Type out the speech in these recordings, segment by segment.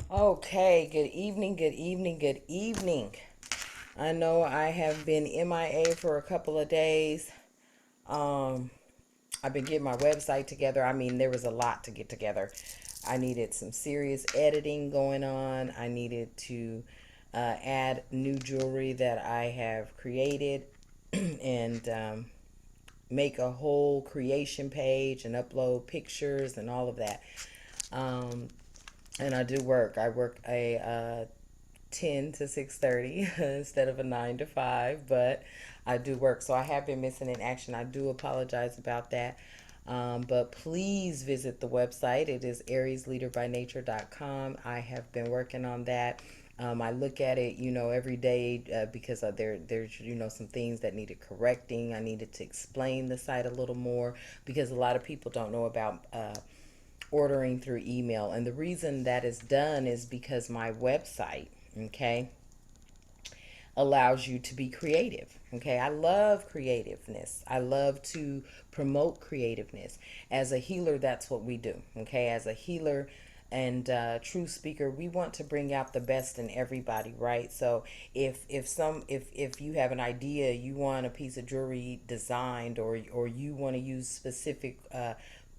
Okay, good evening, good evening, good evening. I know I have been MIA for a couple of days. Um, I've been getting my website together. I mean, there was a lot to get together. I needed some serious editing going on. I needed to add new jewelry that I have created and make a whole creation page and upload pictures and all of that. Um, and I do work. I work a 10 to 6:30 instead of a 9 to 5, but I do work. So I have been missing in action. I do apologize about that. But please visit the website. It is ariesleaderbynature.com. I have been working on that. I look at it, every day because there's, some things that needed correcting. I needed to explain the site a little more because a lot of people don't know about ordering through email. And the reason that is done is because my website, okay, allows you to be creative. Okay, I love creativeness. I love to promote creativeness. As a healer, that's what we do. Okay, as a healer and true speaker, we want to bring out the best in everybody, right? So if you have an idea, you want a piece of jewelry designed, or you want to use specific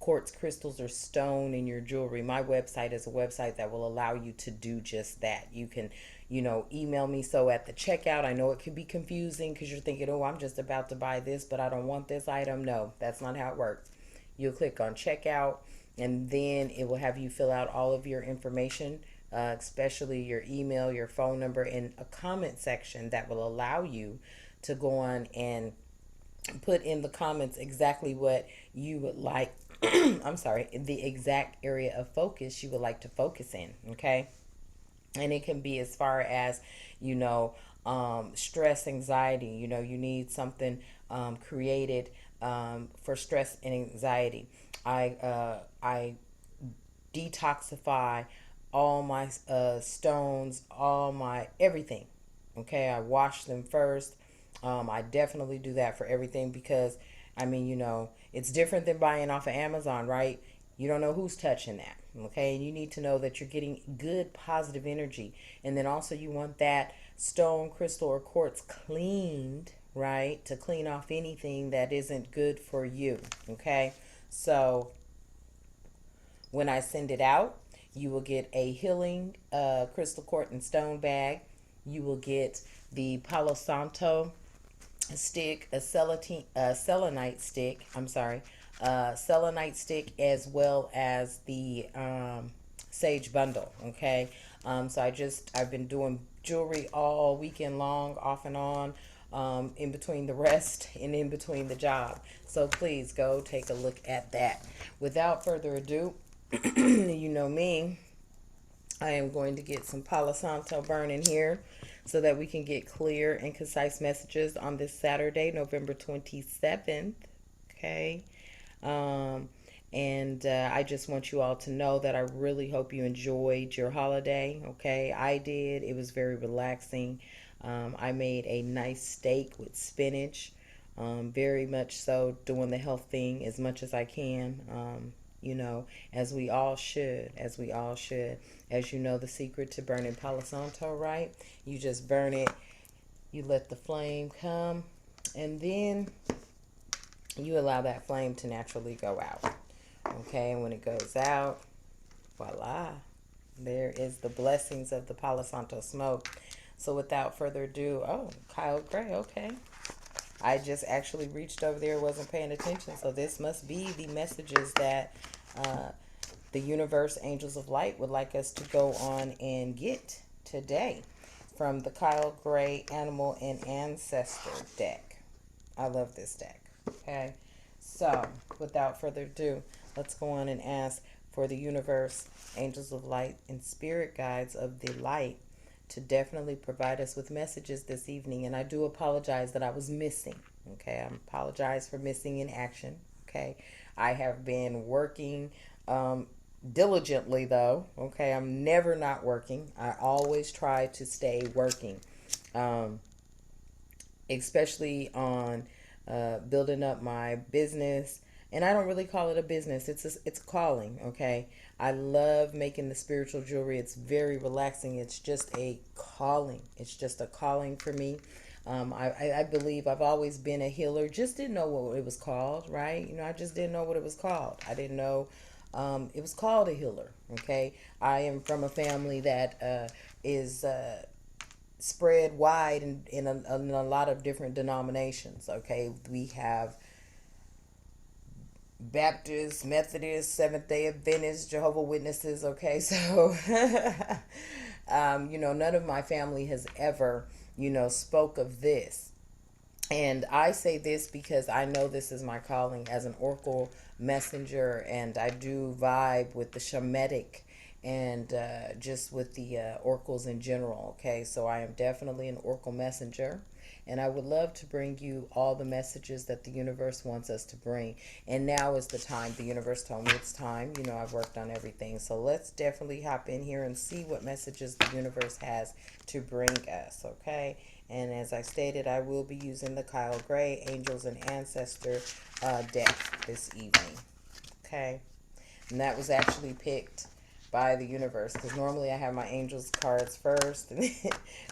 quartz crystals or stone in your jewelry, my website is a website that will allow you to do just that. You can, email me. So at the checkout, I know it can be confusing because you're thinking, oh, I'm just about to buy this, but I don't want this item. No, that's not how it works. You'll click on checkout, and then it will have you fill out all of your information, especially your email, your phone number, and a comment section that will allow you to go on and put in the comments exactly what you would like. I'm sorry, the exact area of focus you would like to focus in. Okay, and it can be as far as, you know stress, anxiety. You need something created for stress and anxiety. I detoxify all my stones, all my everything. Okay, I wash them first. I definitely do that for everything because, I mean, it's different than buying off of Amazon, right? You don't know who's touching that. Okay, and you need to know that you're getting good positive energy. And then also, you want that stone, crystal, or quartz cleaned, right? To clean off anything that isn't good for you. Okay, so when I send it out, you will get a healing crystal quartz and stone bag. You will get the Palo Santo stick, a selenite stick. I'm sorry, selenite stick, as well as the sage bundle. Okay, so I've been doing jewelry all weekend long, off and on. In between the rest and in between the job. So please go take a look at that. Without further ado, you know me, I am going to get some Palo Santo burning here so that we can get clear and concise messages on this Saturday, November 27th. Okay. Um, and I just want you all to know that I really hope you enjoyed your holiday. Okay. I did. It was very relaxing. I made a nice steak with spinach. Very much so doing the health thing as much as I can. As we all should, as we all should. As you know, the secret to burning Palo Santo, right? You just burn it, you let the flame come, and then you allow that flame to naturally go out. Okay, and when it goes out, voila, there is the blessings of the Palo Santo smoke. So without further ado, oh, Kyle Gray, okay. I just actually reached over there, wasn't paying attention. So this must be the messages that uh, the universe, angels of light, would like us to go on and get today from the Kyle Gray Animal and Ancestor deck. I love this deck. Okay, so without further ado, let's go on and ask for the universe, angels of light, and spirit guides of the light to definitely provide us with messages this evening. And I do apologize that I was missing. Okay, I apologize for missing in action. Okay, I have been working diligently, though. Okay, I'm never not working. I always try to stay working, um, especially on building up my business And I don't really call it a business. It's a calling, okay? I love making the spiritual jewelry. It's very relaxing. It's just a calling. It's just a calling for me. I believe I've always been a healer. Just didn't know what it was called, right? I just didn't know what it was called. I didn't know it was called a healer, okay? I am from a family that is spread wide in a lot of different denominations, okay? We have Baptists, Methodists, Seventh-day Adventists, Jehovah Witnesses. Okay, so none of my family has ever, spoke of this. And I say this because I know this is my calling as an oracle messenger, and I do vibe with the Shemitic and just with the oracles in general. Okay, so I am definitely an oracle messenger, and I would love to bring you all the messages that the universe wants us to bring. And now is the time. The universe told me it's time. I've worked on everything. So let's definitely hop in here and see what messages the universe has to bring us, okay? And as I stated, I will be using the Kyle Gray Angels and Ancestor deck this evening, okay? And that was actually picked by the universe, because normally I have my angels cards first,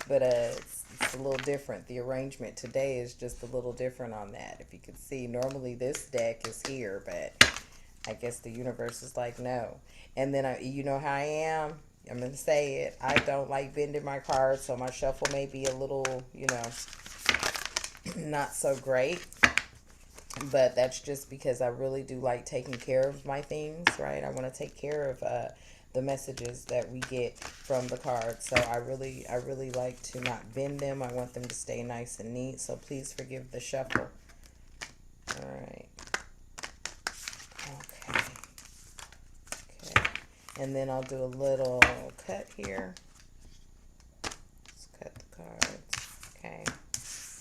but it's a little different. The arrangement today is just a little different on that. If you can see, normally this deck is here, but I guess the universe is like, no. And then you know how I am. I'm going to say it. I don't like bending my cards, so my shuffle may be a little, not so great. But that's just because I really do like taking care of my things, right? I want to take care of the messages that we get from the cards. So I really like to not bend them. I want them to stay nice and neat. So please forgive the shuffle. All right. Okay. Okay. And then I'll do a little cut here. Let's cut the cards. Okay.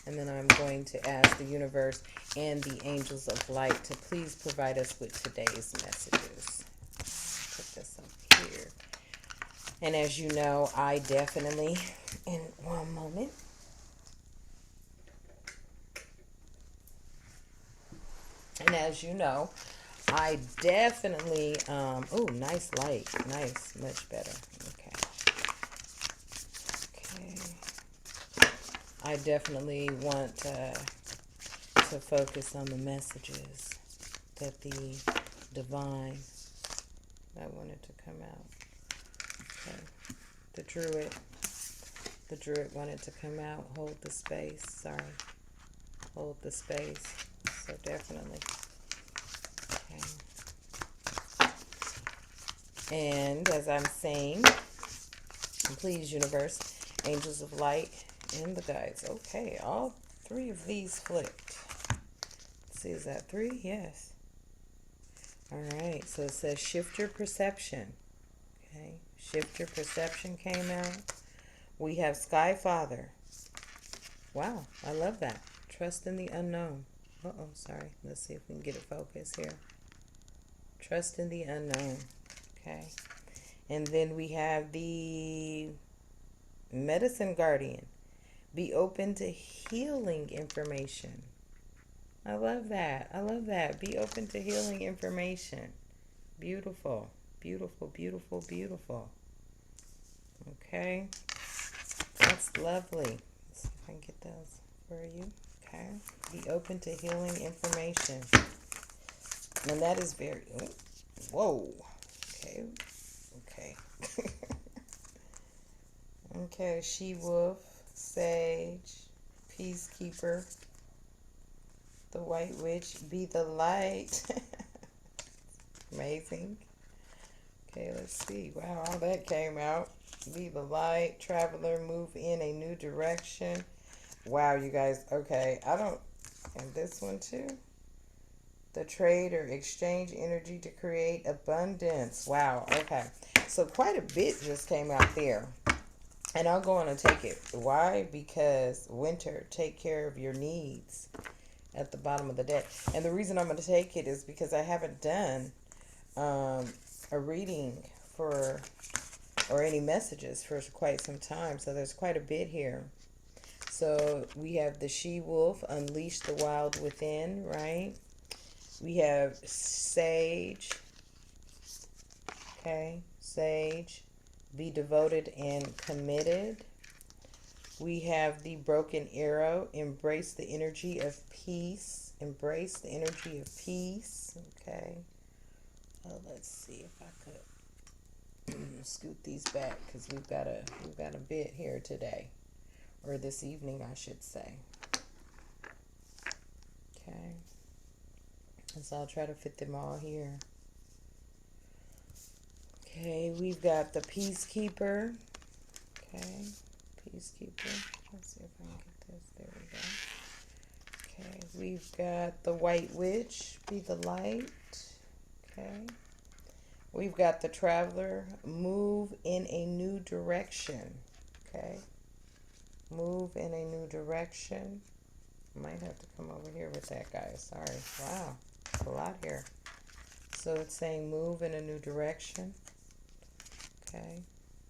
And then I'm going to ask the universe and the angels of light to please provide us with today's messages. Put this up here. And as you know, I definitely, in one moment. And as you know, I definitely, oh, nice light. Nice, much better. Okay. Okay. I definitely want to focus on the messages that the divine, I wanted to come out. Okay. The druid wanted to come out. Hold the space. Sorry. Hold the space. So definitely. Okay. And as I'm saying, please, universe, angels of light, and the guides. Okay, all three of these flipped. Let's see, is that 3? Yes. All right, so it says shift your perception. Okay, shift your perception came out. We have Sky Father. Wow, I love that. Trust in the unknown. Uh-oh, sorry. Let's see if we can get it focused here. Trust in the unknown. Okay. And then we have the Medicine Guardian. Be open to healing information. I love that. I love that. Be open to healing information. Beautiful. Beautiful, beautiful, beautiful. Okay. That's lovely. Let's see if I can get those for you. Okay. Be open to healing information. And that is very... Whoa. Okay. Okay. Okay. She-wolf, sage, peacekeeper, the white witch, be the light. Amazing. Okay, let's see. Wow, all that came out. Be the light, traveler, move in a new direction. Wow, you guys. Okay, and this one too. The trade or exchange energy to create abundance. Wow, okay. So quite a bit just came out there. And I'll go on and take it. Why? Because winter, take care of your needs at the bottom of the deck. And the reason I'm going to take it is because I haven't done a reading or any messages for quite some time. So there's quite a bit here. So we have the she-wolf, unleash the wild within, right? We have sage. Okay, sage. Be devoted and committed. We have the broken arrow. Embrace the energy of peace. Embrace the energy of peace. Okay. Let's see if I could scoot these back because we've got a bit here today, or this evening, I should say. Okay. And so I'll try to fit them all here. Okay, we've got the peacekeeper. Okay, peacekeeper. Let's see if I can get this. There we go. Okay, we've got the white witch. Be the light. Okay. We've got the traveler. Move in a new direction. Okay. Move in a new direction. Might have to come over here with that, guys. Sorry. Wow. A lot here. So it's saying move in a new direction. Okay.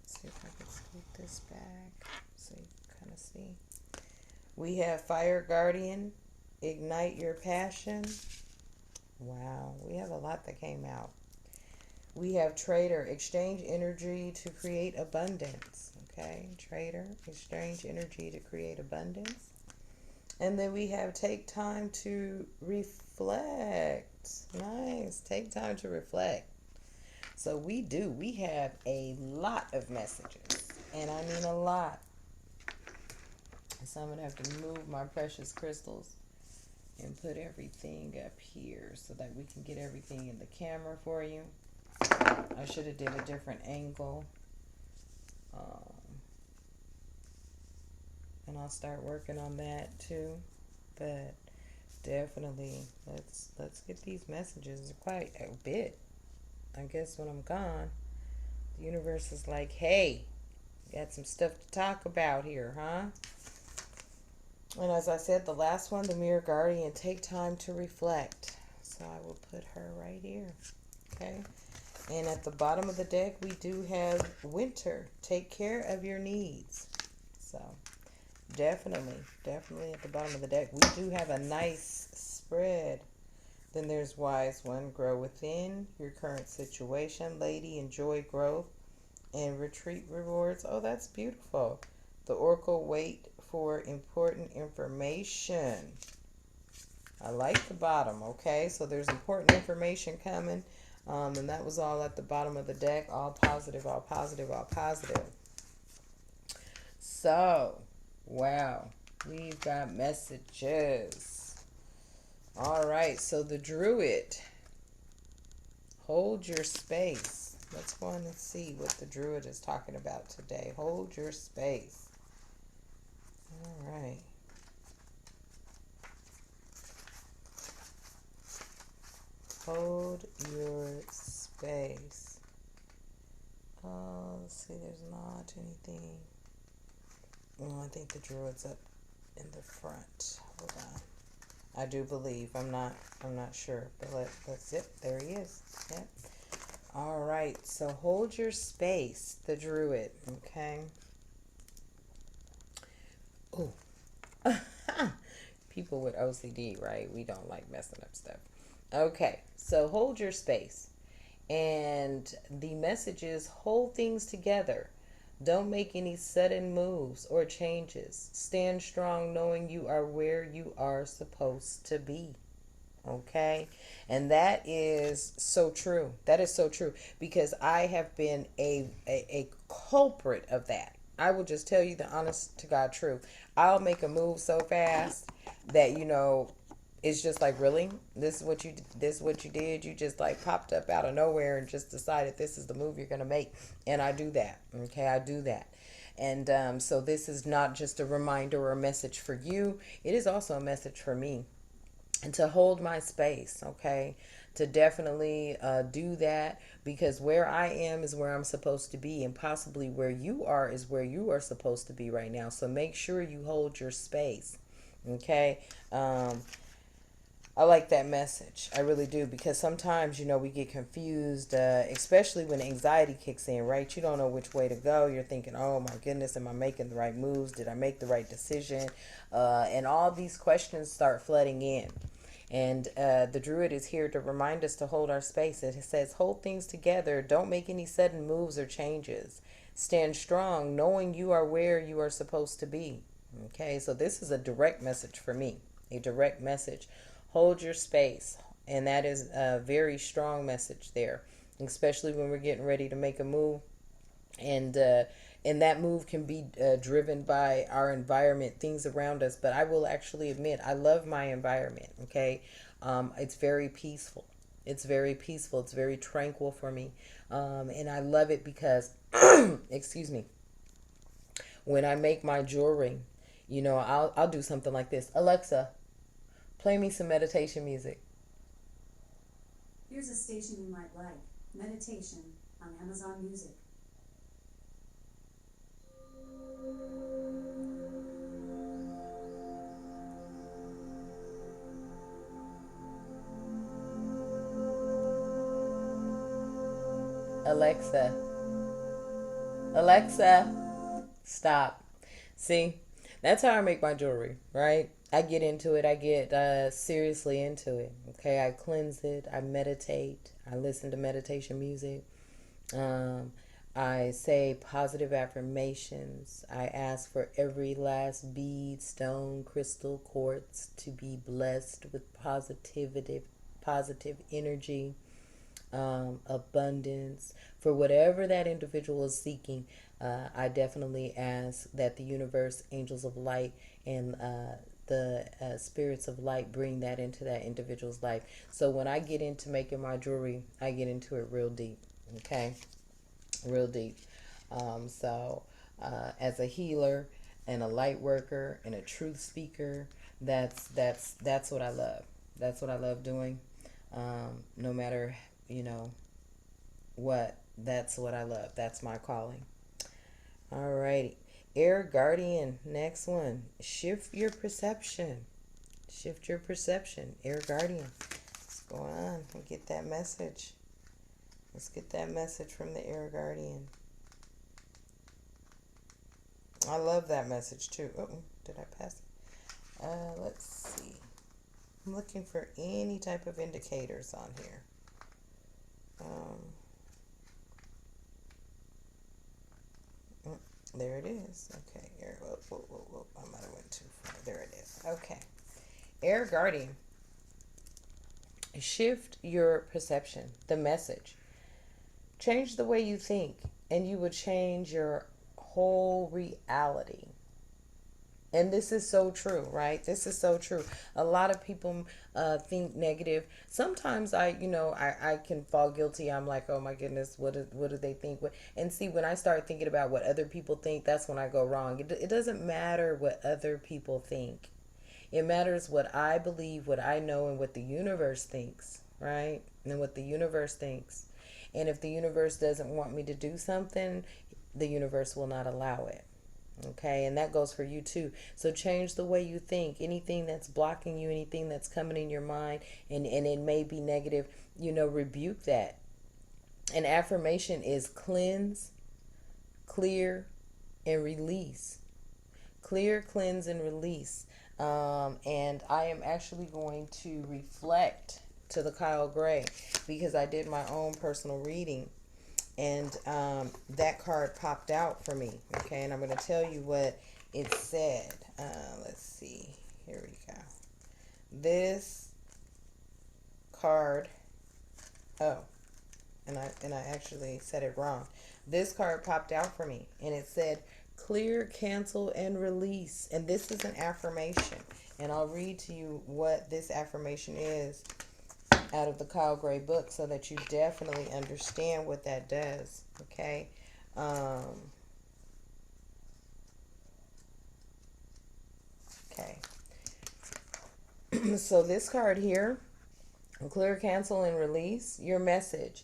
Let's see if I can scoot this back so you can kind of see. We have Fire Guardian. Ignite your passion. Wow. We have a lot that came out. We have Trader. Exchange energy to create abundance. Okay. Trader. Exchange energy to create abundance. And then we have take time to reflect. Nice. Take time to reflect. So we have a lot of messages. And I mean a lot. So I'm going to have to move my precious crystals and put everything up here so that we can get everything in the camera for you. I should have did a different angle. And I'll start working on that too. But definitely, let's get these messages. Quite a bit. I guess when I'm gone, the universe is like, hey, got some stuff to talk about here, huh? And as I said, the last one, the Mirror Guardian, take time to reflect. So I will put her right here. Okay. And at the bottom of the deck, we do have Winter. Take care of your needs. So definitely at the bottom of the deck, we do have a nice spread. Then there's Wise One. Grow within your current situation. Lady, enjoy growth and retreat rewards. Oh, that's beautiful. The Oracle, wait for important information. I like the bottom. Okay, so there's important information coming. And that was all at the bottom of the deck. All positive, all positive, all positive. So, wow. We've got messages. All right. So the Druid. Hold your space. Let's go on and see what the Druid is talking about today. Hold your space. All right. Hold your space. Let's see, there's not anything. Oh, I think the Druid's up in the front. Hold on. I do believe. I'm not sure. But let's it. There he is. Yep. All right. So hold your space, the Druid. Okay. Oh. People with OCD, right? We don't like messing up stuff. Okay, so hold your space. And the message is hold things together. Don't make any sudden moves or changes. Stand strong knowing you are where you are supposed to be. Okay? And that is so true. That is so true because I have been a culprit of that. I will just tell you the honest to God truth. I'll make a move so fast that, it's just like, really? This is what you did? You just like popped up out of nowhere and just decided this is the move you're going to make. And I do that. Okay, I do that. And so this is not just a reminder or a message for you. It is also a message for me. And to hold my space, okay? To definitely do that because where I am is where I'm supposed to be and possibly where you are is where you are supposed to be right now. So make sure you hold your space, okay? I like that message. I really do because sometimes, we get confused, especially when anxiety kicks in, right? You don't know which way to go. You're thinking, oh my goodness, am I making the right moves? Did I make the right decision? And all these questions start flooding in. And the druid is here to remind us to hold our space. It says, hold things together. Don't make any sudden moves or changes. Stand strong, knowing you are where you are supposed to be. Okay, so this is a direct message for me, a direct message. Hold your space. And that is a very strong message there, especially when we're getting ready to make a move. And that move can be driven by our environment, things around us. But I will actually admit, I love my environment. Okay, it's very peaceful. It's very peaceful. It's very tranquil for me, and I love it because, excuse me, when I make my jewelry, I'll do something like this. Alexa, play me some meditation music. Here's a station you might like. Meditation on Amazon Music. Alexa, Alexa, stop. See, that's how I make my jewelry, right? I get into it. I get seriously into it. Okay, I cleanse it. I meditate. I listen to meditation music. Um, I say positive affirmations. I ask for every last bead, stone, crystal, quartz to be blessed with positive energy, abundance, for whatever that individual is seeking. I definitely ask that the universe, angels of light, and the spirits of light bring that into that individual's life. So when I get into making my jewelry, I get into it real deep. Okay, real deep. As a healer and a light worker and a truth speaker, that's what I love. That's what I love doing. No matter what, that's what I love. That's my calling. Alrighty. Air Guardian, next one. Shift your perception. Shift your perception. Air Guardian. What's going on? Let's get that message. Let's get that message from the Air Guardian. I love that message too. Oh, did I pass it? Let's see. I'm looking for any type of indicators on here. There it is. Okay. Air. Whoa. I might have went too far. There it is. Okay. Air Guardian. Shift your perception. The message. Change the way you think, and you will change your whole reality. And this is so true, right? This is so true. A lot of people think negative. Sometimes I can fall guilty. I'm like, oh my goodness, what do they think? And see, when I start thinking about what other people think, that's when I go wrong. It doesn't matter what other people think. It matters what I believe, what I know, and what the universe thinks, right? And what the universe thinks. And if the universe doesn't want me to do something, the universe will not allow it. Okay, and that goes for you too. So change the way you think. Anything that's blocking you, anything that's coming in your mind, and it may be negative, rebuke that. An affirmation is cleanse, clear, and release. Clear, cleanse, and release. And I am actually going to reflect to the Kyle Gray because I did my own personal reading. And that card popped out for me. Okay, and I'm going to tell you what it said. Let's see. Here we go. This card. Oh, and I actually said it wrong. This card popped out for me, and it said, "Clear, cancel, and release." And this is an affirmation. And I'll read to you what this affirmation is out of the Kyle Gray book so that you definitely understand what that does. Okay. Okay. So this card here, clear, cancel, and release. Your message.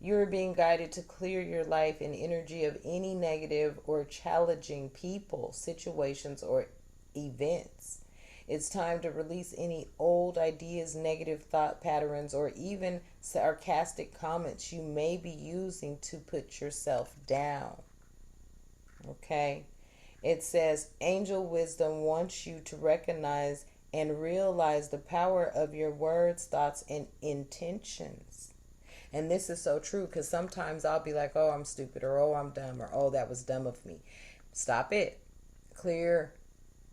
You are being guided to clear your life and energy of any negative or challenging people, situations, or events. It's time to release any old ideas, negative thought patterns, or even sarcastic comments you may be using to put yourself down. Okay? It says angel wisdom wants you to recognize and realize the power of your words, thoughts, and intentions. And this is so true because sometimes I'll be like, oh, I'm stupid, or oh, I'm dumb, or oh, that was dumb of me. Stop it. Clear,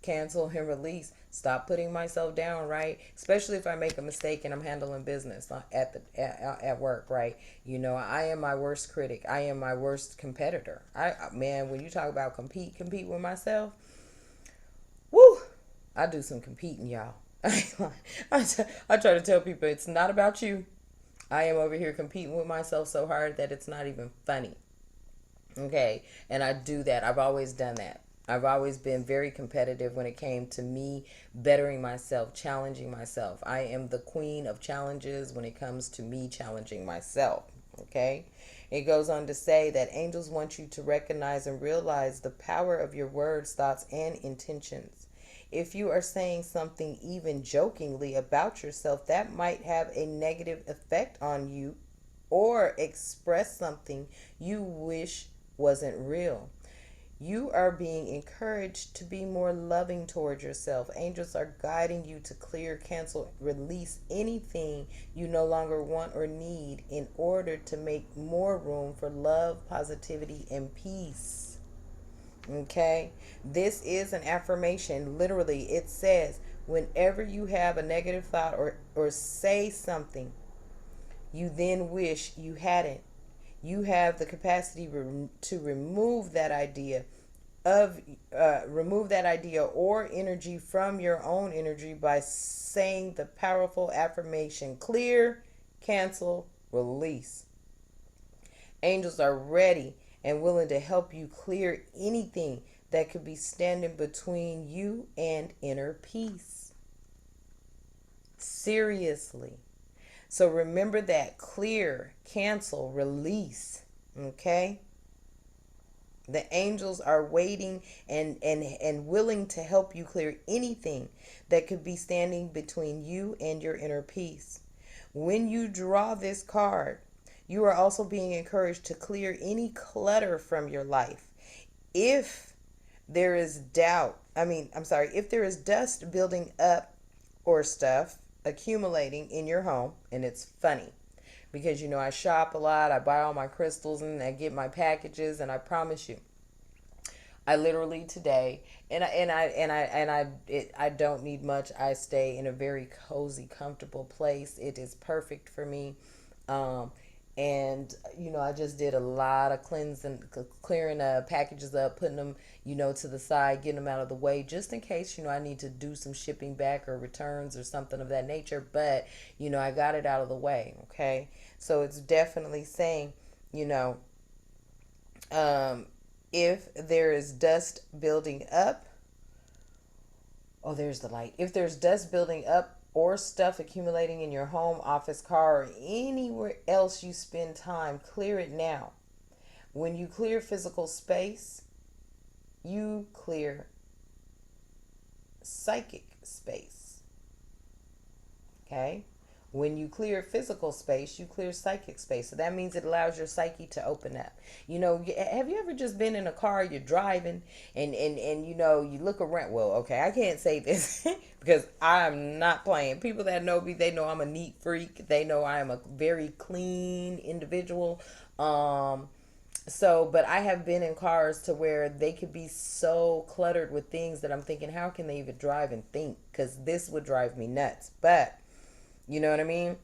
cancel, and release. Stop putting myself down, right? Especially if I make a mistake and I'm handling business at work, right? I am my worst critic. I am my worst competitor. Man, when you talk about compete with myself, woo, I do some competing, y'all. I try to tell people it's not about you. I am over here competing with myself so hard that it's not even funny. Okay. And I do that. I've always done that. I've always been very competitive when it came to me bettering myself, challenging myself. I am the queen of challenges when it comes to me challenging myself. Okay. It goes on to say that angels want you to recognize and realize the power of your words, thoughts, and intentions. If you are saying something even jokingly about yourself, that might have a negative effect on you or express something you wish wasn't real. You are being encouraged to be more loving toward yourself. Angels are guiding you to clear, cancel, release anything you no longer want or need in order to make more room for love, positivity, and peace. Okay? This is an affirmation. Literally, it says, whenever you have a negative thought or say something you then wish you hadn't, you have the capacity to remove that idea or energy from your own energy by saying the powerful affirmation: clear, cancel, release. Angels are ready and willing to help you clear anything that could be standing between you and inner peace. Seriously. So remember that: clear, cancel, release. Okay? The angels are waiting and willing to help you clear anything that could be standing between you and your inner peace. When you draw this card, you are also being encouraged to clear any clutter from your life. If there is if there is dust building up or stuff accumulating in your home, and it's funny because I shop a lot, I buy all my crystals and I get my packages, and I promise you, I literally today, I don't need much. I stay in a very cozy, comfortable place. It is perfect for me. Um, and I just did a lot of cleansing, clearing packages up, putting them to the side, getting them out of the way, just in case I need to do some shipping back or returns or something of that nature. But I got it out of the way. Okay, so it's definitely saying, you know um, if there is dust building up, oh, there's the light. If there's dust building up or stuff accumulating in your home, office, car, or anywhere else you spend time, clear it now. When you clear physical space, you clear psychic space. Okay? When you clear physical space, you clear psychic space. So that means it allows your psyche to open up. Have you ever just been in a car, you're driving, and you look around? Well, okay, I can't say this because I'm not playing. People that know me, they know I'm a neat freak. They know I am a very clean individual. But I have been in cars to where they could be so cluttered with things that I'm thinking, how can they even drive and think? Because this would drive me nuts. But you know what I mean?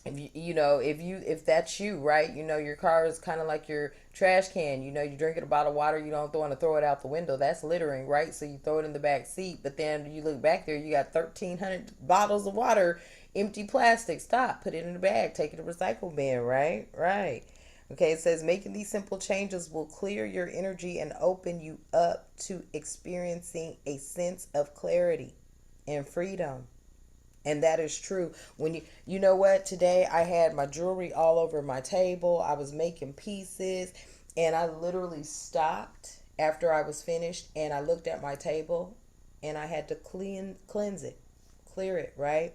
If that's you, right? Your car is kind of like your trash can. You drinking a bottle of water, you don't want to throw it out the window. That's littering, right? So you throw it in the back seat, but then you look back there, you got 1,300 bottles of water, empty plastic. Stop, put it in the bag, take it to the recycle bin, right? Right. Okay, it says making these simple changes will clear your energy and open you up to experiencing a sense of clarity and freedom. And that is true. When you know what, today I had my jewelry all over my table. I was making pieces, and I literally stopped after I was finished, and I looked at my table, and I had to cleanse it, clear it, right?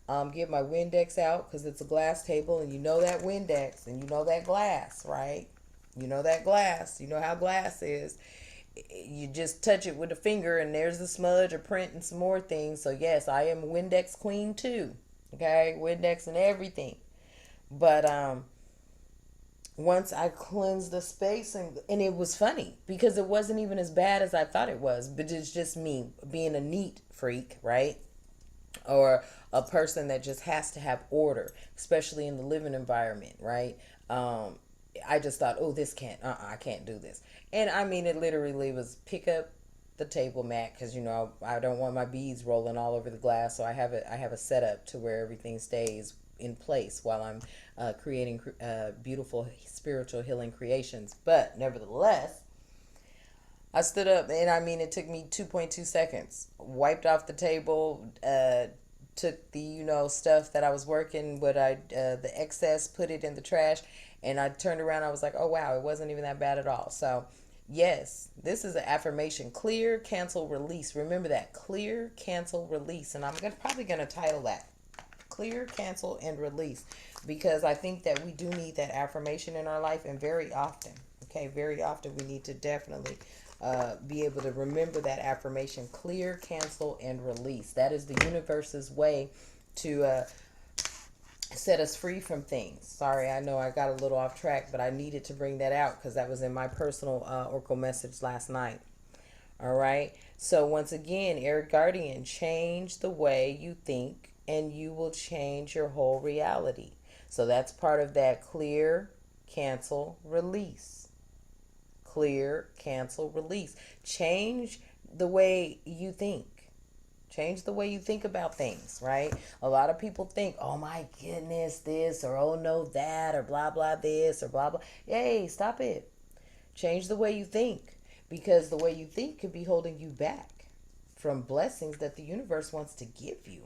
Get my Windex out because it's a glass table, and that Windex, and that glass, right? That glass. You know how glass is. you just touch it with a finger and there's the smudge or print and some more things. So yes, I am a Windex queen too. Okay, Windex and everything. But once I cleansed the space, and it was funny because it wasn't even as bad as I thought it was, but it's just me being a neat freak, right? Or a person that just has to have order, especially in the living environment, right? I just thought, oh, this can't, I can't do this. And I mean, it literally was pick up the table mat because I don't want my beads rolling all over the glass, so I have a setup to where everything stays in place while I'm creating beautiful spiritual healing creations. But nevertheless, I stood up, and I mean, it took me 2.2 seconds. Wiped off the table, took the stuff that I was working, the excess, put it in the trash, and I turned around. I was like, oh wow, it wasn't even that bad at all. So yes, this is an affirmation: clear, cancel, release. Remember that: clear, cancel, release. And probably gonna title that clear, cancel, and release, because I think that we do need that affirmation in our life, and very often. Okay, very often we need to definitely be able to remember that affirmation: clear, cancel, and release. That is the universe's way to set us free from things. Sorry, I know I got a little off track, but I needed to bring that out because that was in my personal oracle message last night. All right. So once again, Air Guardian, change the way you think and you will change your whole reality. So that's part of that clear, cancel, release. Clear, cancel, release. Change the way you think. Change the way you think about things, right? A lot of people think, oh my goodness, this, or oh no, that, or blah, blah, this, or blah, blah. Hey, stop it. Change the way you think, because the way you think could be holding you back from blessings that the universe wants to give you.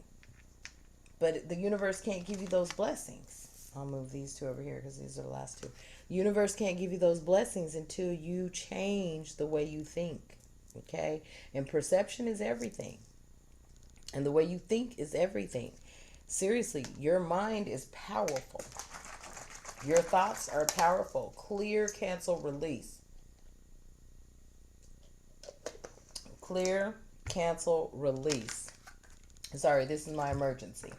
But the universe can't give you those blessings. I'll move these two over here because these are the last two. The universe can't give you those blessings until you change the way you think. Okay? And perception is everything. And the way you think is everything. Seriously, your mind is powerful. Your thoughts are powerful. Clear, cancel, release. Clear, cancel, release. Sorry, this is my emergency.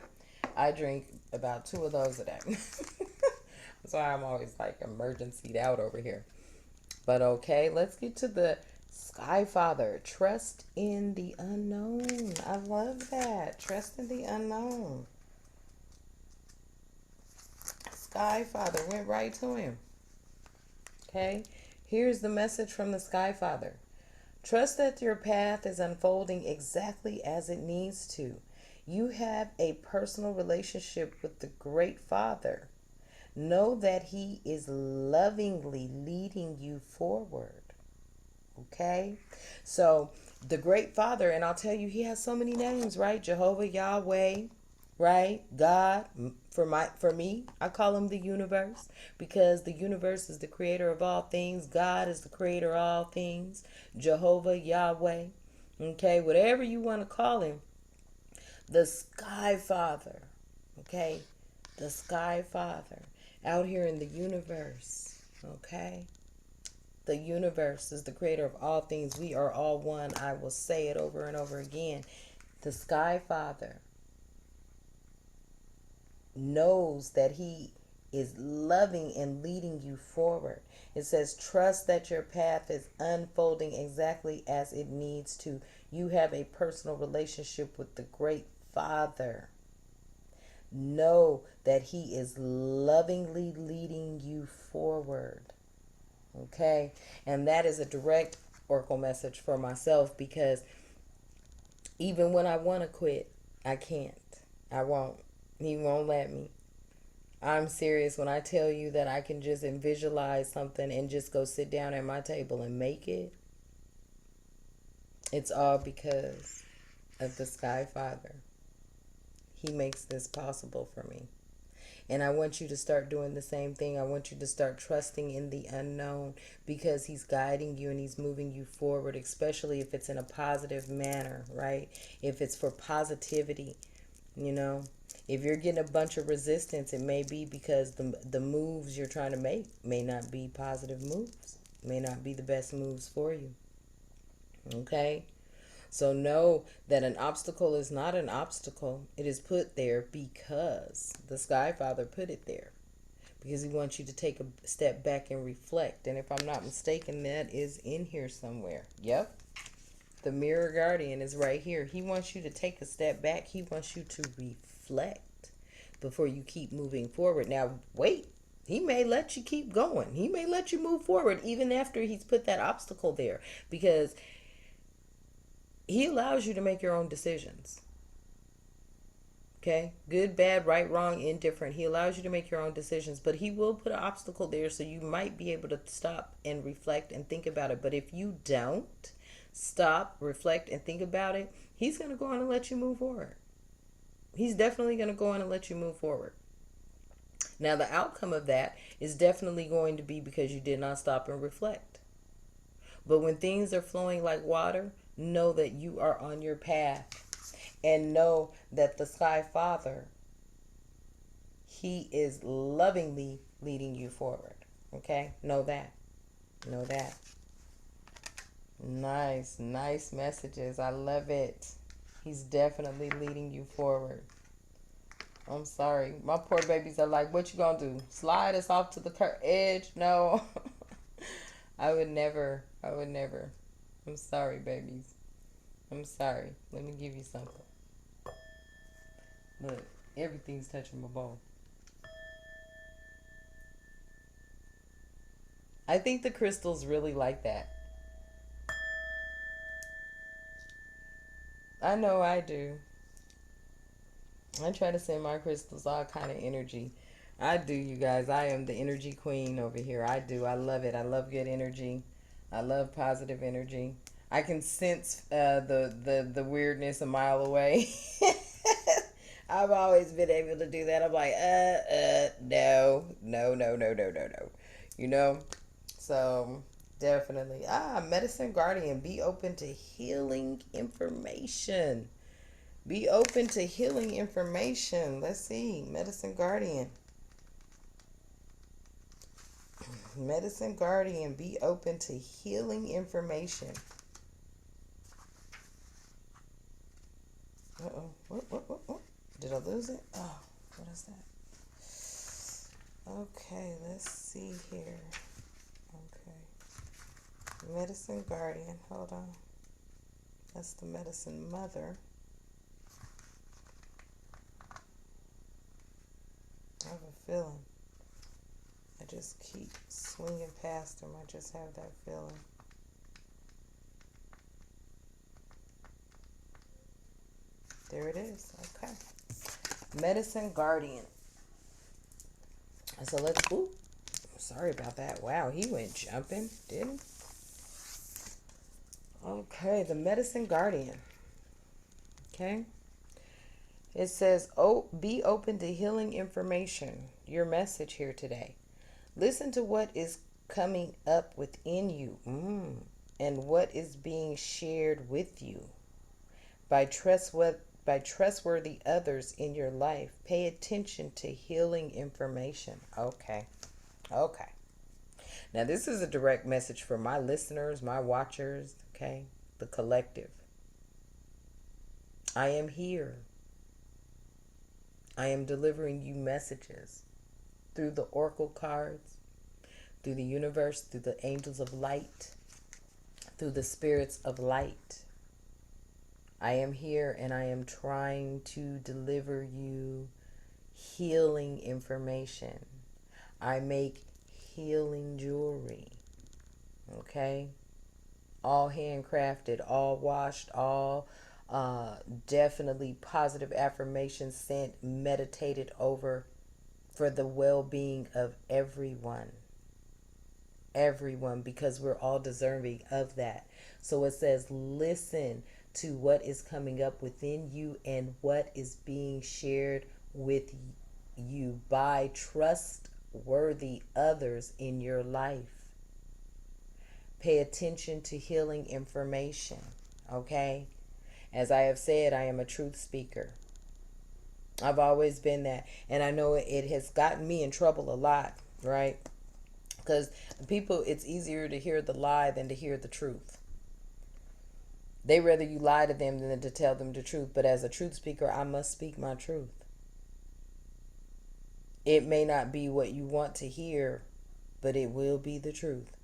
I drink about 2 of those a day. That's why I'm always like emergency'd out over here. But okay, let's get to the Sky Father. Trust in the unknown. I love that. Trust in the unknown. Sky Father went right to him. Okay, here's the message from the Sky Father. Trust that your path is unfolding exactly as it needs to. You have a personal relationship with the Great Father. Know that He is lovingly leading you forward. Okay? So, the Great Father, and I'll tell you, He has so many names, right? Jehovah, Yahweh, right? God. For me, I call Him the universe, because the universe is the creator of all things. God is the creator of all things. Jehovah, Yahweh. Okay? Whatever you want to call Him. The Sky Father. Okay? The Sky Father. Out here in the universe. Okay? The universe is the creator of all things. We are all one. I will say it over and over again. The Sky Father knows that He is loving and leading you forward. It says, trust that your path is unfolding exactly as it needs to. You have a personal relationship with the Great Father. Know that He is lovingly leading you forward. Okay? And that is a direct oracle message for myself, because even when I want to quit, I can't. I won't. He won't let me. I'm serious when I tell you that I can just visualize something and just go sit down at my table and make it. It's all because of the Sky Father. He makes this possible for me. And I want you to start doing the same thing. I want you to start trusting in the unknown, because He's guiding you and He's moving you forward, especially if it's in a positive manner, right? If it's for positivity, you know. If you're getting a bunch of resistance, it may be because the moves you're trying to make may not be positive moves, may not be the best moves for you. Okay? So know that an obstacle is not an obstacle. It is put there because the Sky Father put it there. Because he wants you to take a step back and reflect. And if I'm not mistaken, that is in here somewhere. Yep. The Mirror Guardian is right here. He wants you to take a step back. He wants you to reflect before you keep moving forward. Now, wait. He may let you keep going. He may let you move forward even after he's put that obstacle there. Because he allows you to make your own decisions. Okay? Good, bad, right, wrong, indifferent. He allows you to make your own decisions, but he will put an obstacle there so you might be able to stop and reflect and think about it. But if you don't stop, reflect, and think about it, he's going to go on and let you move forward. He's definitely going to go on and let you move forward. Now, the outcome of that is definitely going to be because you did not stop and reflect. But when things are flowing like water, know that you are on your path. And know that the Sky Father, he is lovingly leading you forward. Okay? Know that. Know that. Nice, nice messages. I love it. He's definitely leading you forward. I'm sorry. My poor babies are like, what you gonna do? Slide us off to the edge? No. I would never. I would never. I'm sorry, babies. I'm sorry. Let me give you something. Look, everything's touching my bone. I think the crystals really like that. I know I do. I try to send my crystals all kind of energy. I do, you guys. I am the energy queen over here. I do. I love it. I love good energy. I love positive energy. I can sense the weirdness a mile away. I've always been able to do that. I'm like, no, no, no, no, no, no, no. You know? So, definitely. Medicine Guardian, be open to healing information. Be open to healing information. Let's see. Medicine Guardian. Medicine Guardian, be open to healing information. Uh-oh. What? Did I lose it? Oh, what is that? Okay, let's see here. Okay. Medicine Guardian. Hold on. That's the Medicine Mother. I have a feeling. I just keep swinging past them. I just have that feeling. There it is. Okay. Medicine Guardian. So let's. Ooh, sorry about that. Wow, he went jumping, didn't he? Okay, the Medicine Guardian. Okay. It says, "Oh, be open to healing information." Your message here today. Listen to what is coming up within you and what is being shared with you by trustworthy others in your life. Pay attention to healing information. Okay. Okay. Now, this is a direct message for my listeners, my watchers, okay? The collective. I am here. I am delivering you messages through the oracle cards, through the universe, through the angels of light, through the spirits of light. I am here and I am trying to deliver you healing information. I make healing jewelry. Okay? All handcrafted, all washed, all definitely positive affirmations sent, meditated over for the well-being of everyone. Everyone, because we're all deserving of that. So it says, listen to what is coming up within you and what is being shared with you by trustworthy others in your life. Pay attention to healing information, okay? As I have said, I am a truth speaker. I've always been that. And I know it has gotten me in trouble a lot, right? Because people, it's easier to hear the lie than to hear the truth. They rather you lie to them than to tell them the truth. But as a truth speaker, I must speak my truth. It may not be what you want to hear, but it will be the truth.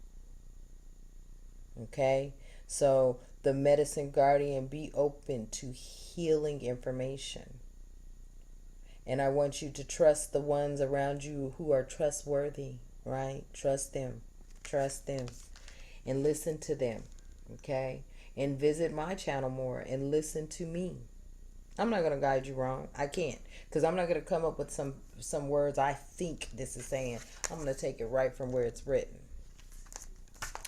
Okay? So, the medicine guardian, be open to healing information. And I want you to trust the ones around you who are trustworthy, right? Trust them. Trust them. And listen to them. Okay? And visit my channel more and listen to me. I'm not going to guide you wrong. I can't. Because I'm not going to come up with some words I think this is saying. I'm going to take it right from where it's written.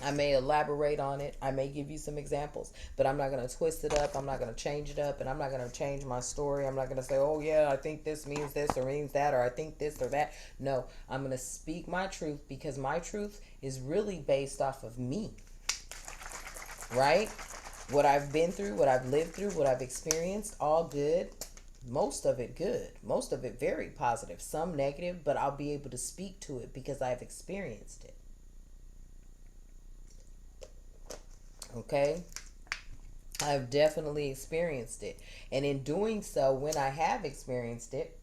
I may elaborate on it. I may give you some examples, but I'm not going to twist it up. I'm not going to change it up, and I'm not going to change my story. I'm not going to say, oh, yeah, I think this means this or means that, or I think this or that. No, I'm going to speak my truth because my truth is really based off of me, right? What I've been through, what I've lived through, what I've experienced, all good. Most of it good. Most of it very positive. Some negative, but I'll be able to speak to it because I've experienced it. Okay? I've definitely experienced it. And in doing so, when I have experienced it,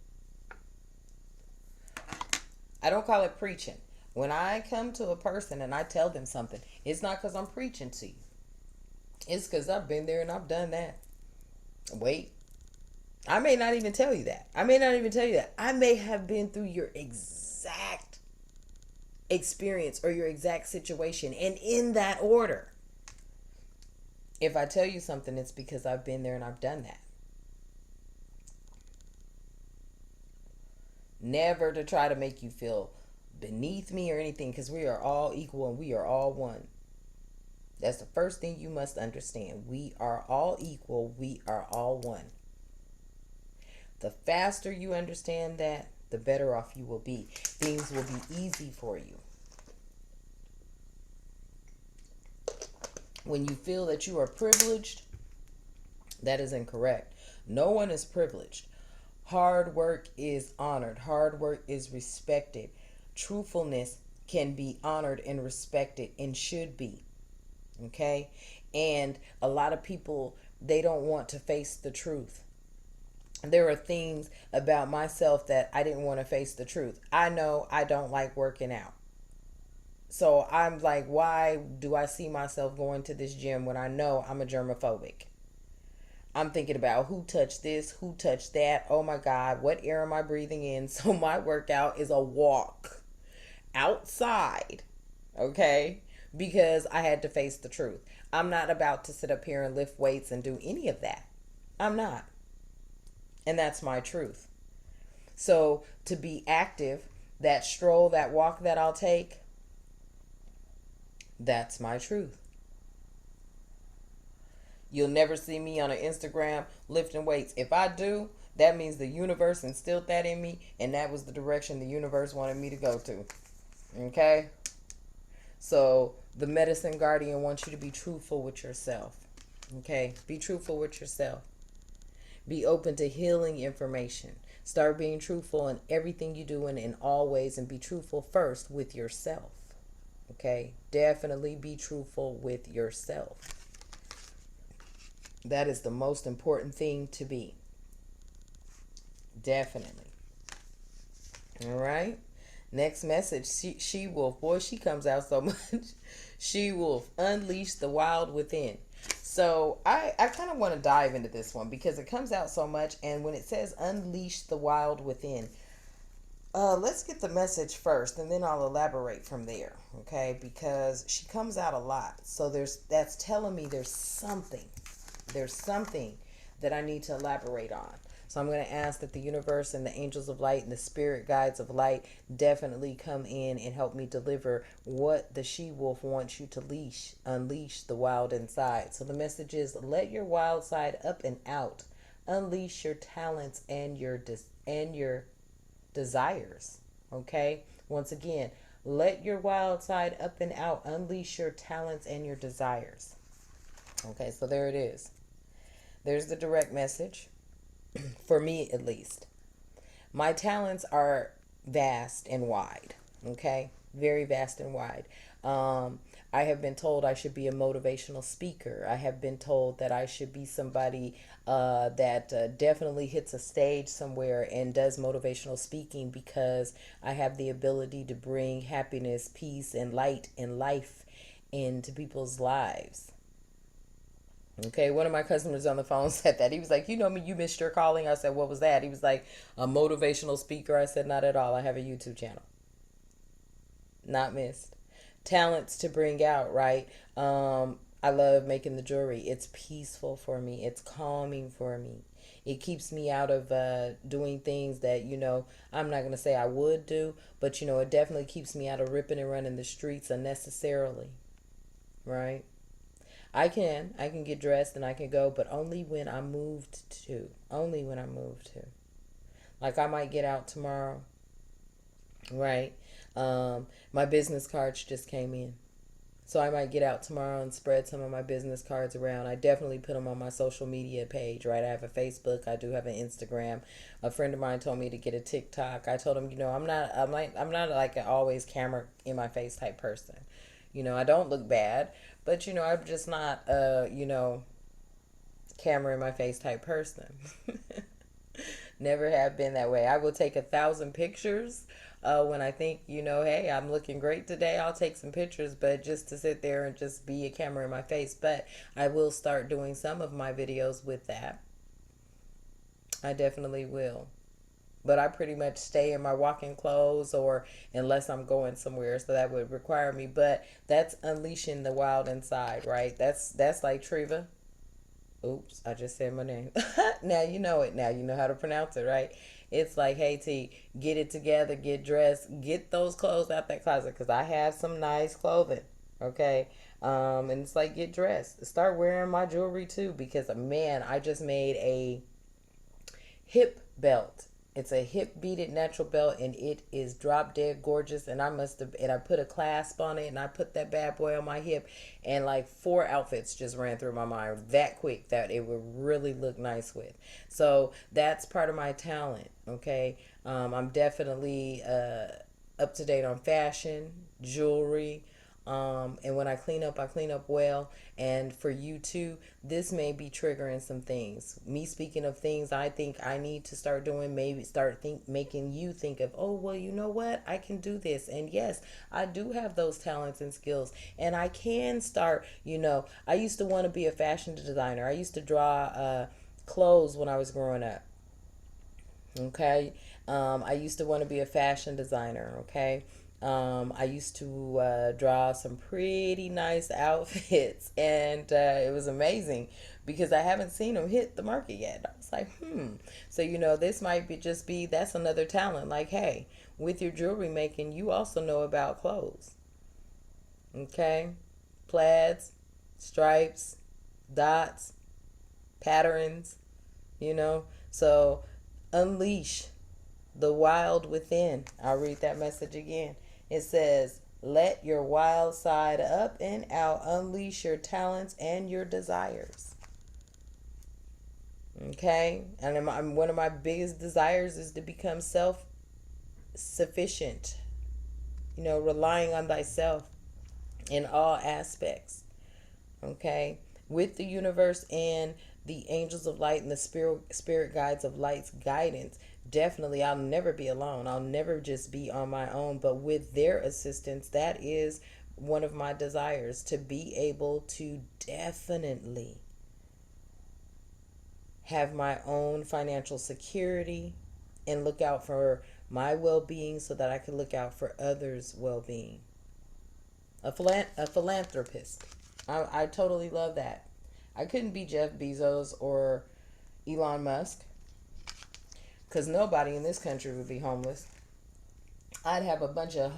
I don't call it preaching. When I come to a person and I tell them something, it's not because I'm preaching to you. It's because I've been there and I've done that. Wait. I may not even tell you that. I may not even tell you that. I may have been through your exact experience or your exact situation, and in that order. If I tell you something, it's because I've been there and I've done that. Never to try to make you feel beneath me or anything, because we are all equal and we are all one. That's the first thing you must understand. We are all equal. We are all one. The faster you understand that, the better off you will be. Things will be easy for you. When you feel that you are privileged, that is incorrect. No one is privileged. Hard work is honored. Hard work is respected. Truthfulness can be honored and respected and should be. Okay? And a lot of people, they don't want to face the truth. There are things about myself that I didn't want to face the truth. I know I don't like working out. So I'm like, why do I see myself going to this gym when I know I'm a germophobic? I'm thinking about who touched this, who touched that. Oh my God, what air am I breathing in? So my workout is a walk outside, okay? Because I had to face the truth. I'm not about to sit up here and lift weights and do any of that. I'm not. And that's my truth. So to be active, that stroll, that walk that I'll take, that's my truth. You'll never see me on an Instagram lifting weights. If I do, that means the universe instilled that in me, and that was the direction the universe wanted me to go to. Okay? So the medicine guardian wants you to be truthful with yourself. Okay? Be truthful with yourself. Be open to healing information. Start being truthful in everything you do and in all ways, and be truthful first with yourself. Okay? Definitely be truthful with yourself. That is the most important thing to be. Definitely. All right. Next message. She wolf. Boy, she comes out so much. She wolf. Unleash the wild within. So I kind of want to dive into this one because it comes out so much. And when it says unleash the wild within, let's get the message first and then I'll elaborate from there. Okay. Because she comes out a lot. So that's telling me there's something that I need to elaborate on. So I'm going to ask that the universe and the angels of light and the spirit guides of light definitely come in and help me deliver what the she-wolf wants you to unleash the wild inside. So the message is, let your wild side up and out. Unleash your talents and your desires. Okay? Once again, let your wild side up and out. Unleash your talents and your desires. Okay, so there it is. There's the direct message, for me at least. My talents are vast and wide, Okay, very vast and wide. Um, I have been told I should be a motivational speaker. I have been told that I should be somebody that definitely hits a stage somewhere and does motivational speaking because I have the ability to bring happiness, peace, and light and life into people's lives. Okay, one of my customers on the phone said that. He was like, "You know me, you missed your calling." I said, "What was that?" He was like, "A motivational speaker." I said, "Not at all. I have a YouTube channel." Not missed. Talents to bring out, right? I love making the jewelry. It's peaceful for me. It's calming for me. It keeps me out of doing things that, I'm not going to say I would do, but, it definitely keeps me out of ripping and running the streets unnecessarily, right? I can get dressed and I can go, but only when I'm moved to. Only when I'm moved to. Like I might get out tomorrow, right? My business cards just came in. So I might get out tomorrow and spread some of my business cards around. I definitely put them on my social media page, right? I have a Facebook. I do have an Instagram. A friend of mine told me to get a TikTok. I told him, I'm not like an always camera in my face type person. I don't look bad, but I'm just not camera in my face type person. Never have been that way. I will take 1,000 pictures when I think, hey, I'm looking great today. I'll take some pictures, but just to sit there and just be a camera in my face. But I will start doing some of my videos with that. I definitely will. But I pretty much stay in my walking clothes or unless I'm going somewhere, so that would require me. But that's unleashing the wild inside, right? That's like Treva. Oops, I just said my name. Now you know it. Now you know how to pronounce it, right? It's like, hey T, get it together, get dressed, get those clothes out that closet because I have some nice clothing. Okay, and it's like get dressed, start wearing my jewelry too because man, I just made a hip belt. It's a hip beaded natural belt and it is drop dead gorgeous. And I put a clasp on it and I put that bad boy on my hip and like 4 outfits just ran through my mind that quick that it would really look nice with. So that's part of my talent. Okay. I'm definitely up to date on fashion, jewelry, and when I clean up well. And for you too, this may be triggering some things. Me speaking of things I think I need to start doing, maybe start making you think of, oh, well, you know what? I can do this. And yes, I do have those talents and skills. And I can start, I used to want to be a fashion designer. I used to draw clothes when I was growing up. Okay. I used to want to be a fashion designer. Okay. I used to draw some pretty nice outfits, and it was amazing because I haven't seen them hit the market yet. I was like, So this might be that's another talent. Like, hey, with your jewelry making, you also know about clothes. Okay, plaids, stripes, dots, patterns. So unleash the wild within. I'll read that message again. It says, let your wild side up and out, unleash your talents and your desires. Okay? And one of my biggest desires is to become self sufficient, relying on thyself in all aspects. Okay? With the universe and the angels of light and the spirit guides of light's guidance, definitely I'll never be alone. I'll never just be on my own, but with their assistance, that is one of my desires, to be able to definitely have my own financial security and look out for my well-being so that I can look out for others' well-being. A philanthropist. I totally love that. I couldn't be Jeff Bezos or Elon Musk because nobody in this country would be homeless. I'd have a bunch of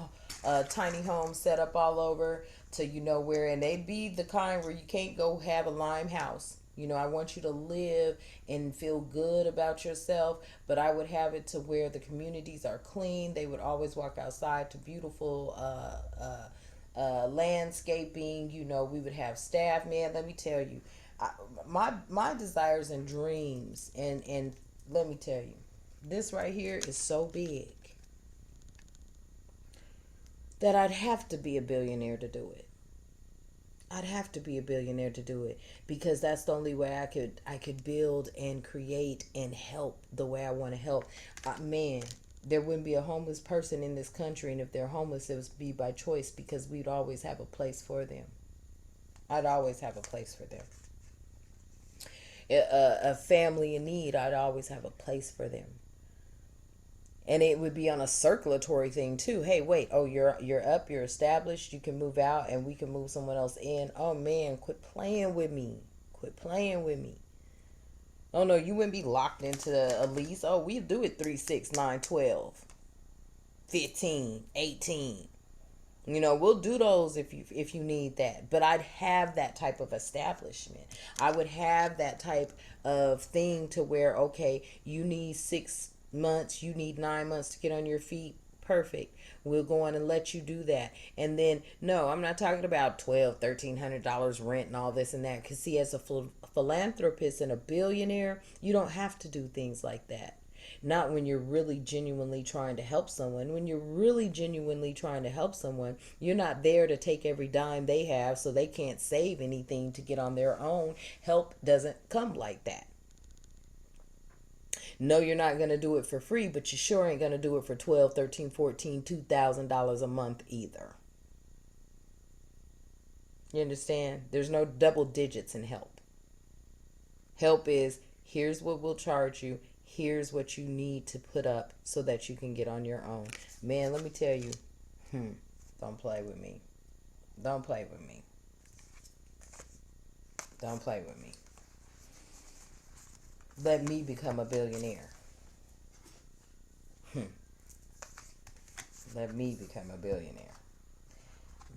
tiny homes set up all over to where, and they'd be the kind where you can't go have a lime house. I want you to live and feel good about yourself, but I would have it to where the communities are clean. They would always walk outside to beautiful landscaping. We would have staff. Man, let me tell you, my desires and dreams, and let me tell you, this right here is so big. that I'd have to be a billionaire to do it. I'd have to be a billionaire to do it, because that's the only way I could build and create and help the way I want to help. Man, there wouldn't be a homeless person in this country, and if they're homeless, it would be by choice, because we'd always have a place for them. I'd always have a place for them. A family in need, I'd always have a place for them. And it would be on a circulatory thing too. Hey, wait, oh, you're up, you're established, you can move out, and we can move someone else in. Oh man, quit playing with me. Quit playing with me. Oh no, you wouldn't be locked into a lease. Oh, we do it 3, 6, 9, 12, 15, 18. We'll do those if you need that. But I'd have that type of establishment. I would have that type of thing to where, okay, you need 6 months, you need 9 months to get on your feet. Perfect. We'll go on and let you do that. And then, no, I'm not talking about $1,200, $1,300 rent and all this and that. Because, see, as a philanthropist and a billionaire, you don't have to do things like that. Not when you're really genuinely trying to help someone. When you're really genuinely trying to help someone, you're not there to take every dime they have so they can't save anything to get on their own. Help doesn't come like that. No, you're not going to do it for free, but you sure ain't going to do it for 12, 13, 14, $2,000 a month either. You understand? There's no double digits in help. Help is, here's what we'll charge you. Here's what you need to put up so that you can get on your own. Man, let me tell you, don't play with me. Don't play with me. Don't play with me. Let me become a billionaire. Let me become a billionaire.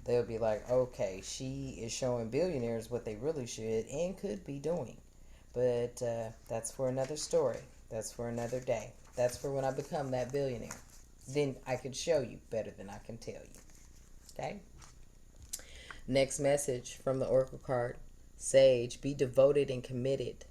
They'll be like, okay, she is showing billionaires what they really should and could be doing. But that's for another story. That's for another day. That's for when I become that billionaire. Then I can show you better than I can tell you. Okay? Next message from the Oracle card. Sage, be devoted and committed.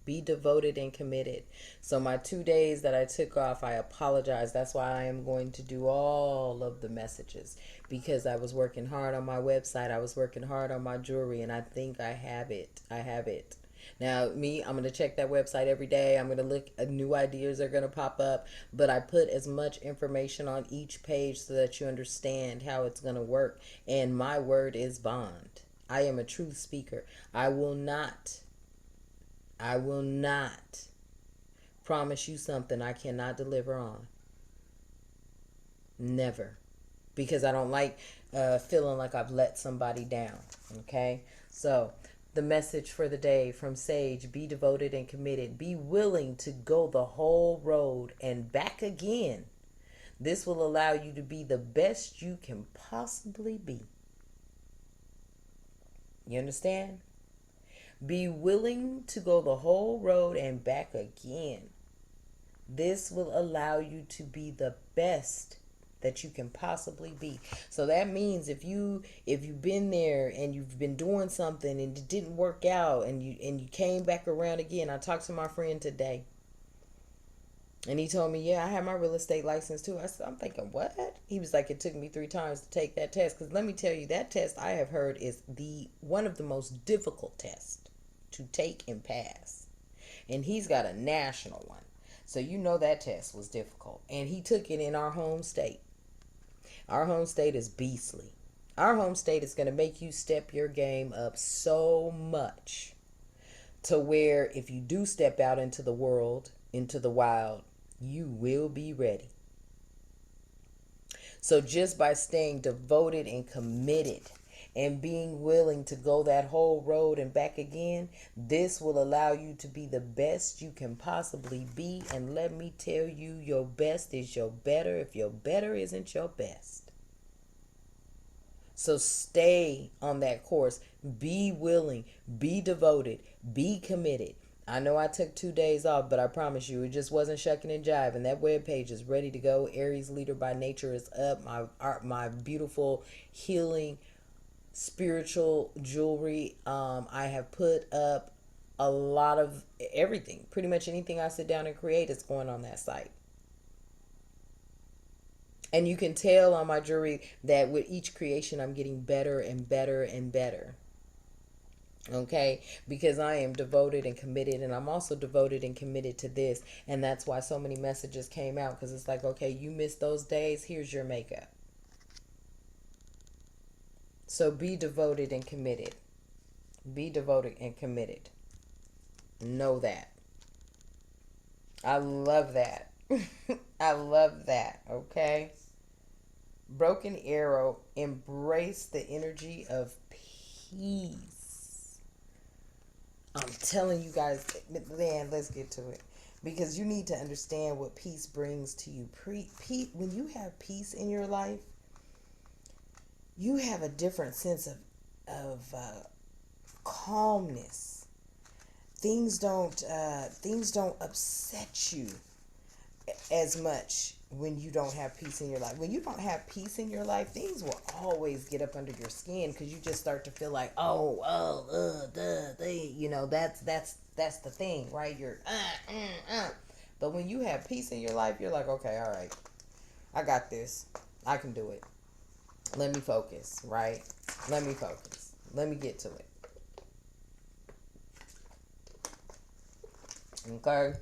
Be devoted and committed. So my 2 days that I took off, I apologize. That's why I am going to do all of the messages, because I was working hard on my website. I was working hard on my jewelry, and I think I have it. I have it. Now, I'm going to check that website every day. I'm going to look at new ideas are going to pop up, but I put as much information on each page so that you understand how it's going to work. And my word is bond. I am a truth speaker. I will not promise you something I cannot deliver on. Never. Because I don't like feeling like I've let somebody down. Okay? So, the message for the day from Sage, be devoted and committed. Be willing to go the whole road and back again. This will allow you to be the best you can possibly be. You understand? Be willing to go the whole road and back again. This will allow you to be the best that you can possibly be. So that means if you've been there and you've been doing something and it didn't work out and you came back around again. I talked to my friend today, and he told me, yeah, I have my real estate license too. I'm thinking, what? He was like, it took me 3 times to take that test. Because let me tell you, that test I have heard is one of the most difficult tests to take and pass. And he's got a national one. So that test was difficult. And he took it in our home state. Our home state is beastly. Our home state is going to make you step your game up so much to where if you do step out into the world, into the wild, you will be ready. So just by staying devoted and committed and being willing to go that whole road and back again, this will allow you to be the best you can possibly be. And let me tell you, your best is your better if your better isn't your best. So stay on that course. Be willing, be devoted, be committed. I know I took 2 days off, but I promise you, it just wasn't shucking and jiving. That webpage is ready to go. Aries Leader by Nature is up. My beautiful healing spiritual jewelry. I have put up a lot of everything. Pretty much anything I sit down and create is going on that site. And you can tell on my jewelry that with each creation, I'm getting better and better and better. Okay, because I am devoted and committed, and I'm also devoted and committed to this. And that's why so many messages came out, because it's like, okay, you missed those days, here's your makeup. So be devoted and committed. Be devoted and committed. Know that. I love that. I love that. Okay. Broken arrow, embrace the energy of peace. I'm telling you guys, man, let's get to it. Because you need to understand what peace brings to you. When you have peace in your life, you have a different sense of calmness. Things don't upset you as much when you don't have peace in your life. When you don't have peace in your life, things will always get up under your skin, because you just start to feel like, that's the thing, right? But when you have peace in your life, you're like, okay, all right, I got this. I can do it. Let me focus, right? Let me focus. Let me get to it. Okay?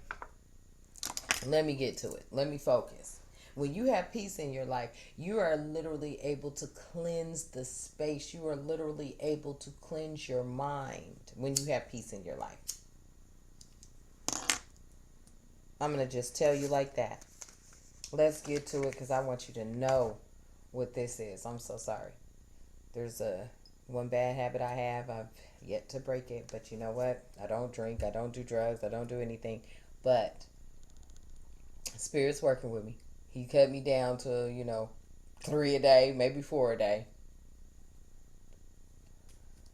Let me get to it. Let me focus. When you have peace in your life, you are literally able to cleanse the space. You are literally able to cleanse your mind when you have peace in your life. I'm going to just tell you like that. Let's get to it, because I want you to know what this is. I'm so sorry. There's one bad habit I have. I've yet to break it. But you know what? I don't drink. I don't do drugs. I don't do anything. But Spirit's working with me. He cut me down to, 3 a day, maybe 4 a day.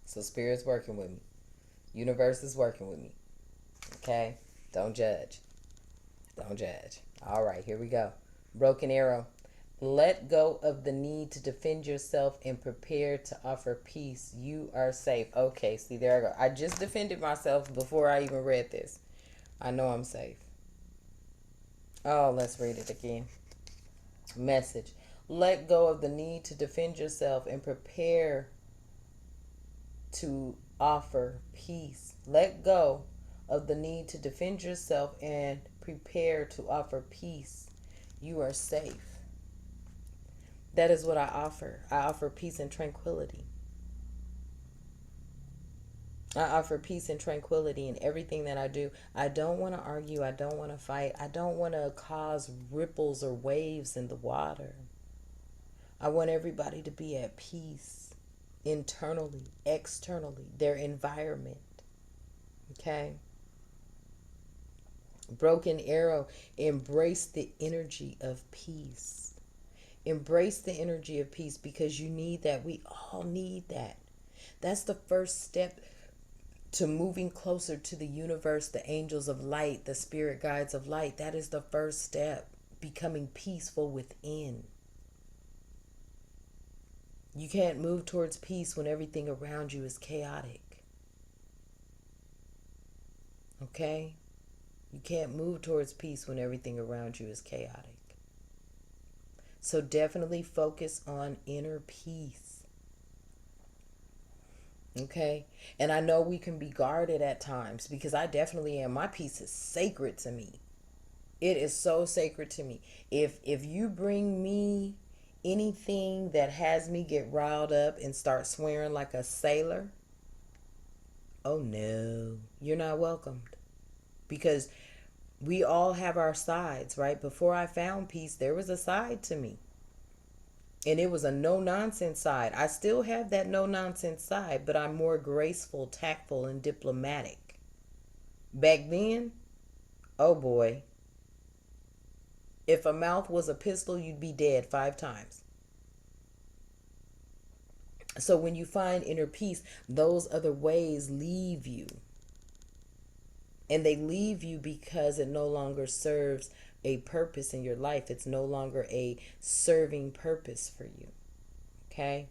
So Spirit's working with me. Universe is working with me. Okay? Don't judge. Don't judge. All right, here we go. Broken arrow. Let go of the need to defend yourself and prepare to offer peace. You are safe. Okay, see, there I go. I just defended myself before I even read this. I know I'm safe. Oh, let's read it again. Message. Let go of the need to defend yourself and prepare to offer peace. Let go of the need to defend yourself and prepare to offer peace. You are safe. That is what I offer. I offer peace and tranquility. I offer peace and tranquility in everything that I do. I don't want to argue. I don't want to fight. I don't want to cause ripples or waves in the water. I want everybody to be at peace internally, externally, their environment. Okay? Broken arrow, embrace the energy of peace. Embrace the energy of peace, because you need that. We all need that. That's the first step to moving closer to the universe, the angels of light, the spirit guides of light. That is the first step, becoming peaceful within. You can't move towards peace when everything around you is chaotic. Okay? You can't move towards peace when everything around you is chaotic. So definitely focus on inner peace. Okay? And I know we can be guarded at times, because I definitely am. My peace is sacred to me. It is so sacred to me. If you bring me anything that has me get riled up and start swearing like a sailor, oh no, you're not welcomed. Because we all have our sides, right? Before I found peace, there was a side to me. And it was a no nonsense side. I still have that no nonsense side, but I'm more graceful, tactful, and diplomatic. Back then, oh boy, if a mouth was a pistol, you'd be dead 5 times. So when you find inner peace, those other ways leave you. And they leave you because it no longer serves a purpose in your life. It's no longer a serving purpose for you. Okay?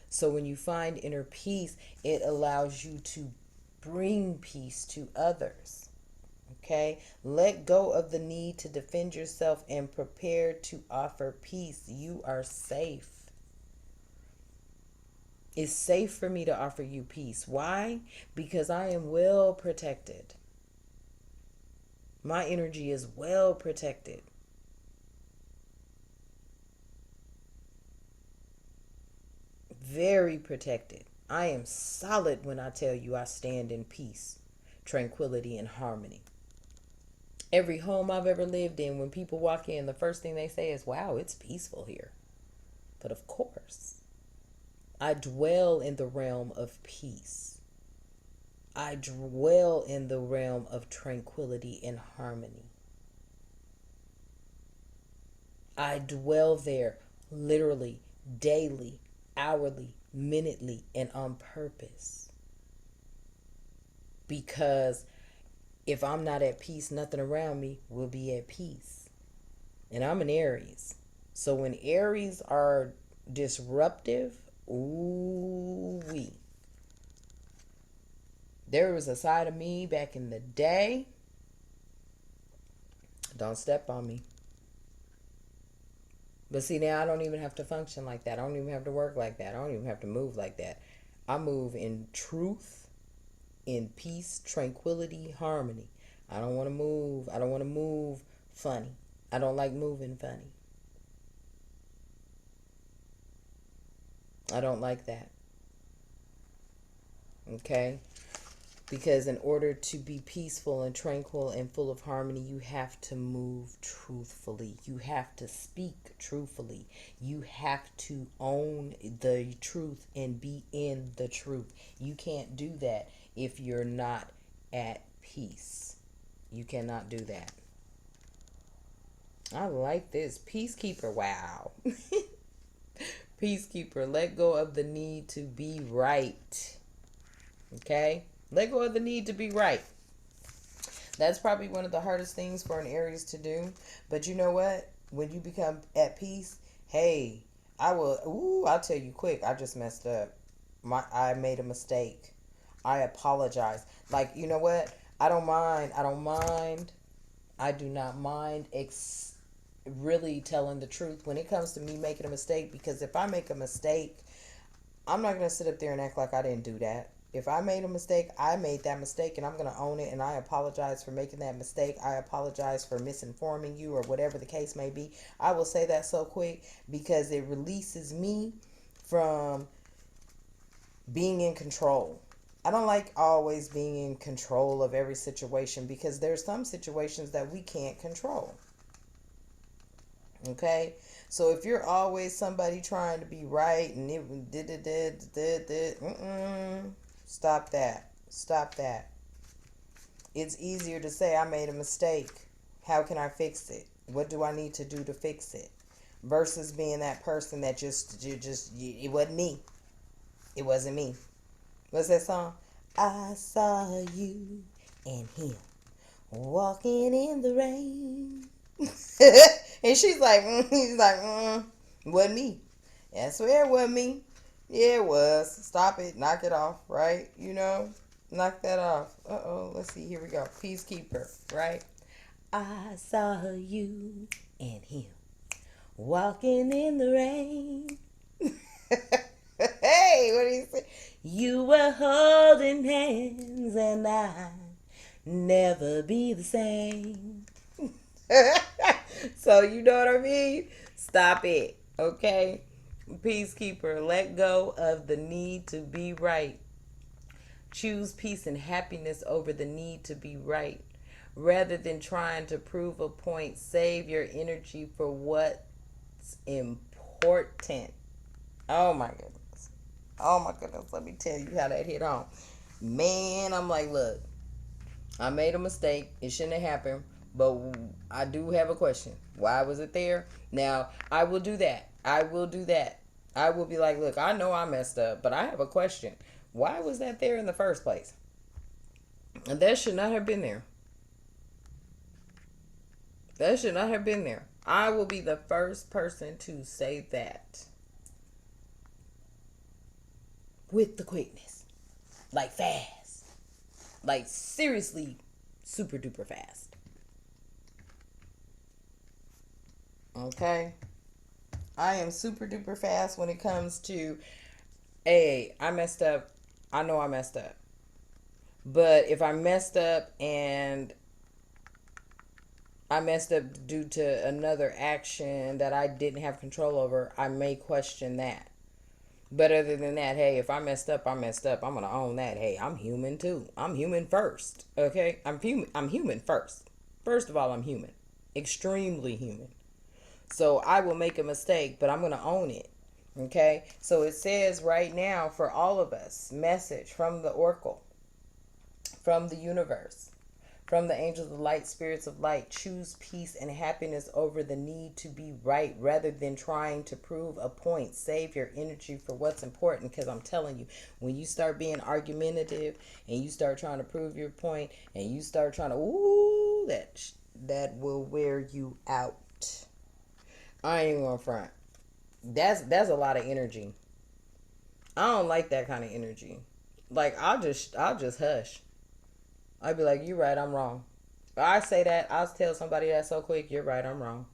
So when you find inner peace, it allows you to bring peace to others. Okay? Let go of the need to defend yourself and prepare to offer peace. You are safe. It's safe for me to offer you peace. Why? Because I am well protected. My energy is well protected. Very protected. I am solid when I tell you I stand in peace, tranquility, and harmony. Every home I've ever lived in, when people walk in, the first thing they say is, wow, it's peaceful here. But of course, I dwell in the realm of peace. I dwell in the realm of tranquility and harmony. I dwell there literally, daily, hourly, minutely, and on purpose. Because if I'm not at peace, nothing around me will be at peace. And I'm an Aries. So when Aries are disruptive, ooh wee. There was a side of me back in the day. Don't step on me. But see, now I don't even have to function like that. I don't even have to work like that. I don't even have to move like that. I move in truth, in peace, tranquility, harmony. I don't want to move. I don't want to move funny. I don't like moving funny. I don't like that. Okay? Because in order to be peaceful and tranquil and full of harmony, you have to move truthfully. You have to speak truthfully. You have to own the truth and be in the truth. You can't do that if you're not at peace. You cannot do that. I like this. Peacekeeper. Wow. Peacekeeper. Let go of the need to be right. Okay? Let go of the need to be right. That's probably one of the hardest things for an Aries to do. But you know what? When you become at peace, hey, I'll tell you quick. I just messed up. I made a mistake. I apologize. Like, you know what? I don't mind. I do not mind really telling the truth when it comes to me making a mistake. Because if I make a mistake, I'm not going to sit up there and act like I didn't do that. If I made a mistake, I made that mistake and I'm going to own it, and I apologize for making that mistake. I apologize for misinforming you or whatever the case may be. I will say that so quick because it releases me from being in control. I don't like always being in control of every situation because there's some situations that we can't control. Okay? So if you're always somebody trying to be right and it did, stop that. Stop that. It's easier to say I made a mistake. How can I fix it? What do I need to do to fix it? Versus being that person that it wasn't me. It wasn't me. What's that song? I saw you and him walking in the rain. And she's like, he's like, wasn't me. I swear it wasn't me. Yeah, it was. Stop it. Knock it off, right? You know? Knock that off. Uh-oh. Let's see. Here we go. Peacekeeper, right? I saw you and him walking in the rain. Hey, what do you say? You were holding hands and I never be the same. So you know what I mean? Stop it, okay? Peacekeeper, let go of the need to be right. Choose peace and happiness over the need to be right. Rather than trying to prove a point, save your energy for what's important. Oh my goodness. Oh my goodness. Let me tell you how that hit on. Man, I'm like, look, I made a mistake. It shouldn't have happened. But I do have a question. Why was it there? Now, I will do that. I will do that. I will be like, look, I know I messed up, but I have a question. Why was that there in the first place? And that should not have been there. That should not have been there. I will be the first person to say that. With the quickness. Like fast. Like seriously Super duper fast. Okay? I am super duper fast when it comes to, hey, I messed up. I know I messed up. But if I messed up and I messed up due to another action that I didn't have control over, I may question that. But other than that, hey, if I messed up, I messed up. I'm gonna own that. Hey, I'm human too. I'm human first. Okay? I'm human. I'm human first. First of all, I'm human. Extremely human. So I will make a mistake, but I'm gonna own it. Okay? So it says right now for all of us, message from the Oracle, from the universe, from the angels of light, spirits of light: choose peace and happiness over the need to be right rather than trying to prove a point. Save your energy for what's important, because I'm telling you, when you start being argumentative and you start trying to prove your point and you start trying to, ooh, that will wear you out. I ain't even gonna front. That's a lot of energy. I don't like that kind of energy. Like I'll just hush. I'd be like, "You're right, I'm wrong." I say that, I'll tell somebody that so quick, "You're right, I'm wrong."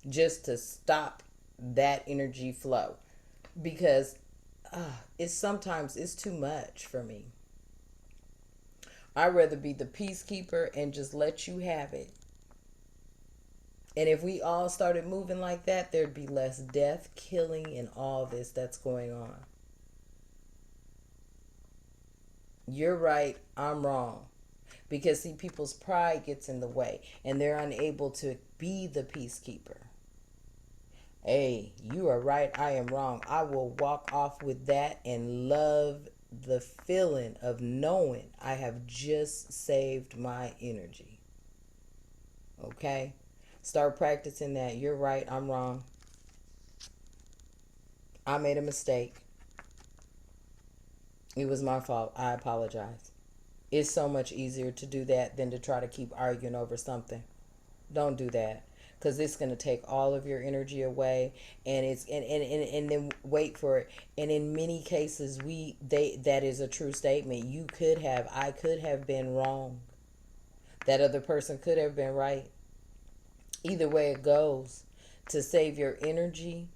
Just to stop that energy flow. Because it's sometimes it's too much for me. I'd rather be the peacekeeper and just let you have it. And if we all started moving like that, there'd be less death, killing, and all this that's going on. You're right, I'm wrong. Because, see, people's pride gets in the way and they're unable to be the peacekeeper. Hey, you are right, I am wrong. I will walk off with that and love the feeling of knowing I have just saved my energy. Okay? Start practicing that. You're right, I'm wrong. I made a mistake. It was my fault. I apologize. It's so much easier to do that than to try to keep arguing over something. Don't do that, because it's going to take all of your energy away. And it's and then wait for it. And in many cases, that is a true statement. I could have been wrong. That other person could have been right. Either way it goes, to save your energy,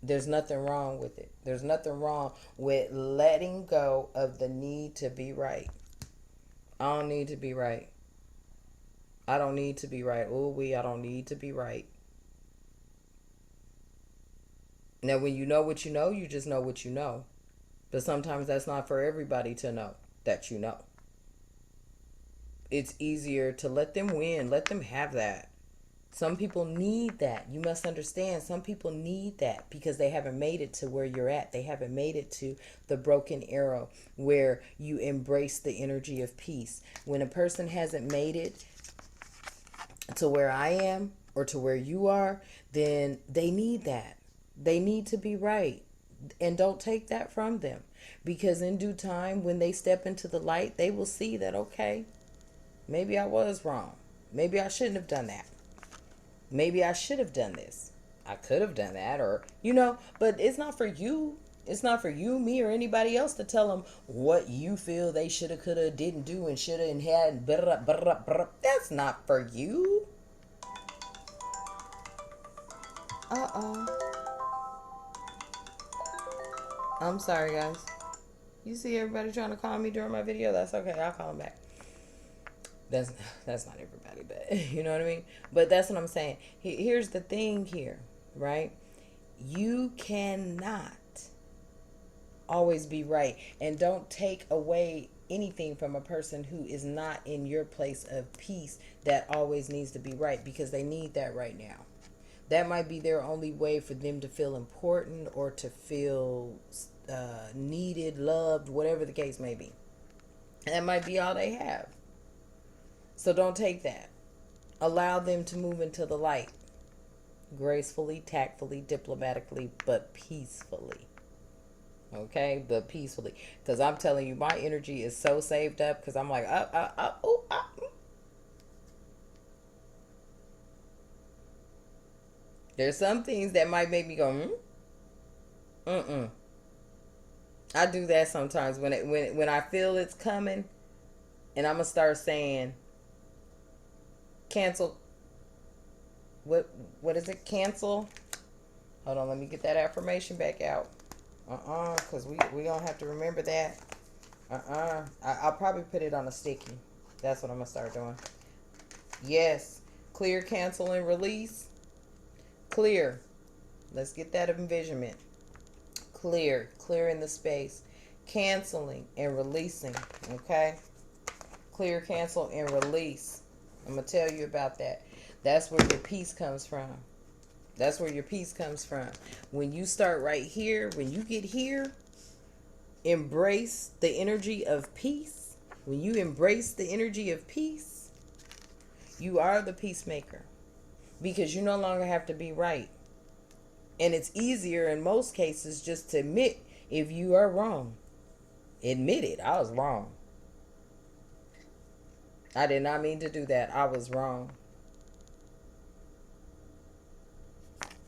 there's nothing wrong with it. There's nothing wrong with letting go of the need to be right. I don't need to be right. I don't need to be right. I don't need to be right. Now, when you know what you know, you just know what you know. But sometimes that's not for everybody to know that you know. It's easier to let them win, let them have that. Some people need that. You must understand, some people need that because they haven't made it to where you're at. They haven't made it to the broken arrow where you embrace the energy of peace. When a person hasn't made it to where I am or to where you are, then they need that. They need to be right. And don't take that from them, because in due time, when they step into the light, they will see that, okay, maybe I was wrong. Maybe I shouldn't have done that. Maybe I should have done this. I could have done that, or, but it's not for you. It's not for you, me, or anybody else to tell them what you feel they shoulda, coulda, didn't do, and shoulda, and had. That's not for you. Uh-oh. I'm sorry, guys. You see everybody trying to call me during my video? That's okay. I'll call them back. That's that's not everybody, but you know what I mean? But that's what I'm saying. Here's the thing here, right? You cannot always be right, and don't take away anything from a person who is not in your place of peace that always needs to be right, because they need that right now. That might be their only way for them to feel important or to feel needed, loved, whatever the case may be. And that might be all they have. So don't take that. Allow them to move into the light gracefully, tactfully, diplomatically, but peacefully. Okay? But peacefully. Because I'm telling you, my energy is so saved up because I'm like, There's some things that might make me go, I do that sometimes when I feel it's coming. And I'm going to start saying, cancel. What is it? Cancel. Hold on, let me get that affirmation back out. Because we don't have to remember that. I'll probably put it on a sticky. That's what I'm going to start doing. Yes. Clear, cancel, and release. Clear. Let's get that envisionment. Clear. Clearing the space. Canceling and releasing. Okay? Clear, cancel, and release. I'm going to tell you about that. That's where your peace comes from. That's where your peace comes from. When you start right here, when you get here, embrace the energy of peace. When you embrace the energy of peace, you are the peacemaker. Because you no longer have to be right. And it's easier in most cases just to admit if you are wrong. Admit it. I was wrong. I did not mean to do that. I was wrong.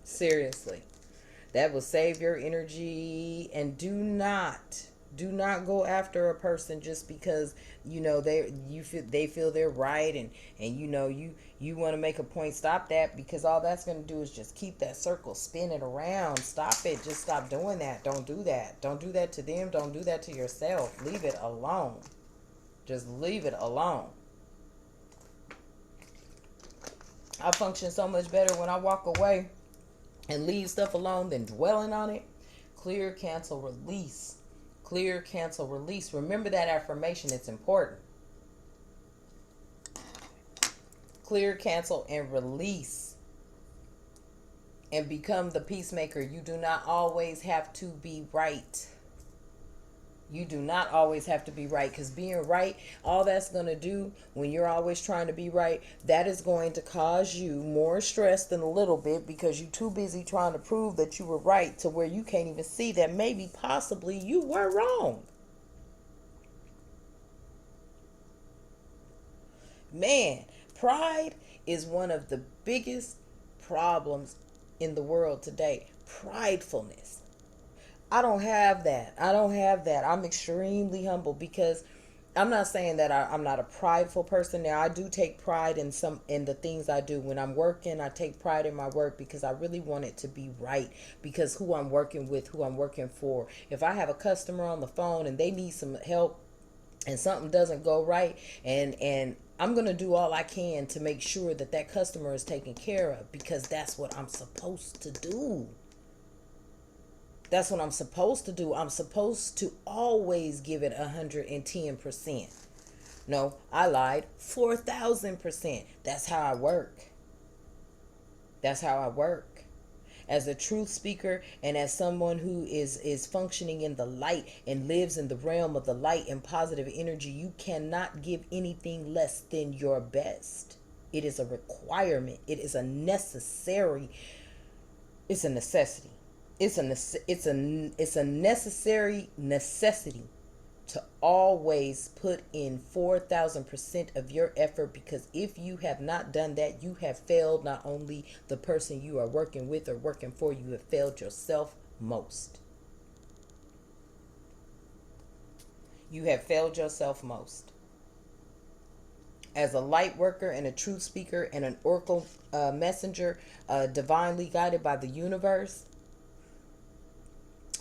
Seriously. That will save your energy. And do not go after a person just because they feel they're right, and you want to make a point. Stop that, because all that's going to do is just keep that circle spinning around. Stop it. Just stop doing that. Don't do that. Don't do that to them. Don't do that to yourself. Leave it alone. Just leave it alone. I function so much better when I walk away and leave stuff alone than dwelling on it. Clear, cancel, release. Clear, cancel, release. Remember that affirmation. It's important. Clear, cancel, and release. And become the peacemaker. You do not always have to be right. You do not always have to be right, because being right, all that's going to do when you're always trying to be right, that is going to cause you more stress than a little bit, because you're too busy trying to prove that you were right to where you can't even see that maybe possibly you were wrong. Man, pride is one of the biggest problems in the world today. Pridefulness. I don't have that. I'm extremely humble, because I'm not saying that I'm not a prideful person. Now, I do take pride in the things I do. When I'm working, I take pride in my work, because I really want it to be right, because who I'm working with, who I'm working for. If I have a customer on the phone and they need some help and something doesn't go right, and I'm going to do all I can to make sure that that customer is taken care of, because that's what I'm supposed to do. That's what I'm supposed to do. I'm supposed to always give it 110%. No, I lied. 4,000%. That's how I work. That's how I work. As a truth speaker, and as someone who is functioning in the light and lives in the realm of the light and positive energy, you cannot give anything less than your best. It is a requirement. It is a necessary. It's a necessity. It's a necessary necessity to always put in 4,000% of your effort, because if you have not done that, you have failed not only the person you are working with or working for, you have failed yourself most. You have failed yourself most. As a light worker and a truth speaker and an oracle messenger, divinely guided by the universe,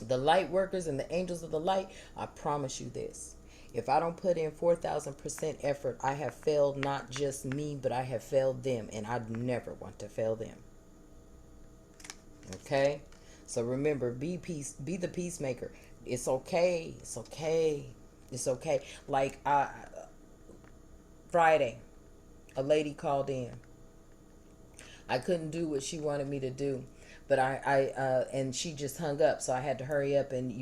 the light workers and the angels of the light, I promise you this. If I don't put in 4,000% effort, I have failed not just me, but I have failed them. And I never want to fail them. Okay? So remember, be the peacemaker. It's okay. It's okay. It's okay. Like Friday, a lady called in. I couldn't do what she wanted me to do. But and she just hung up, so I had to hurry up and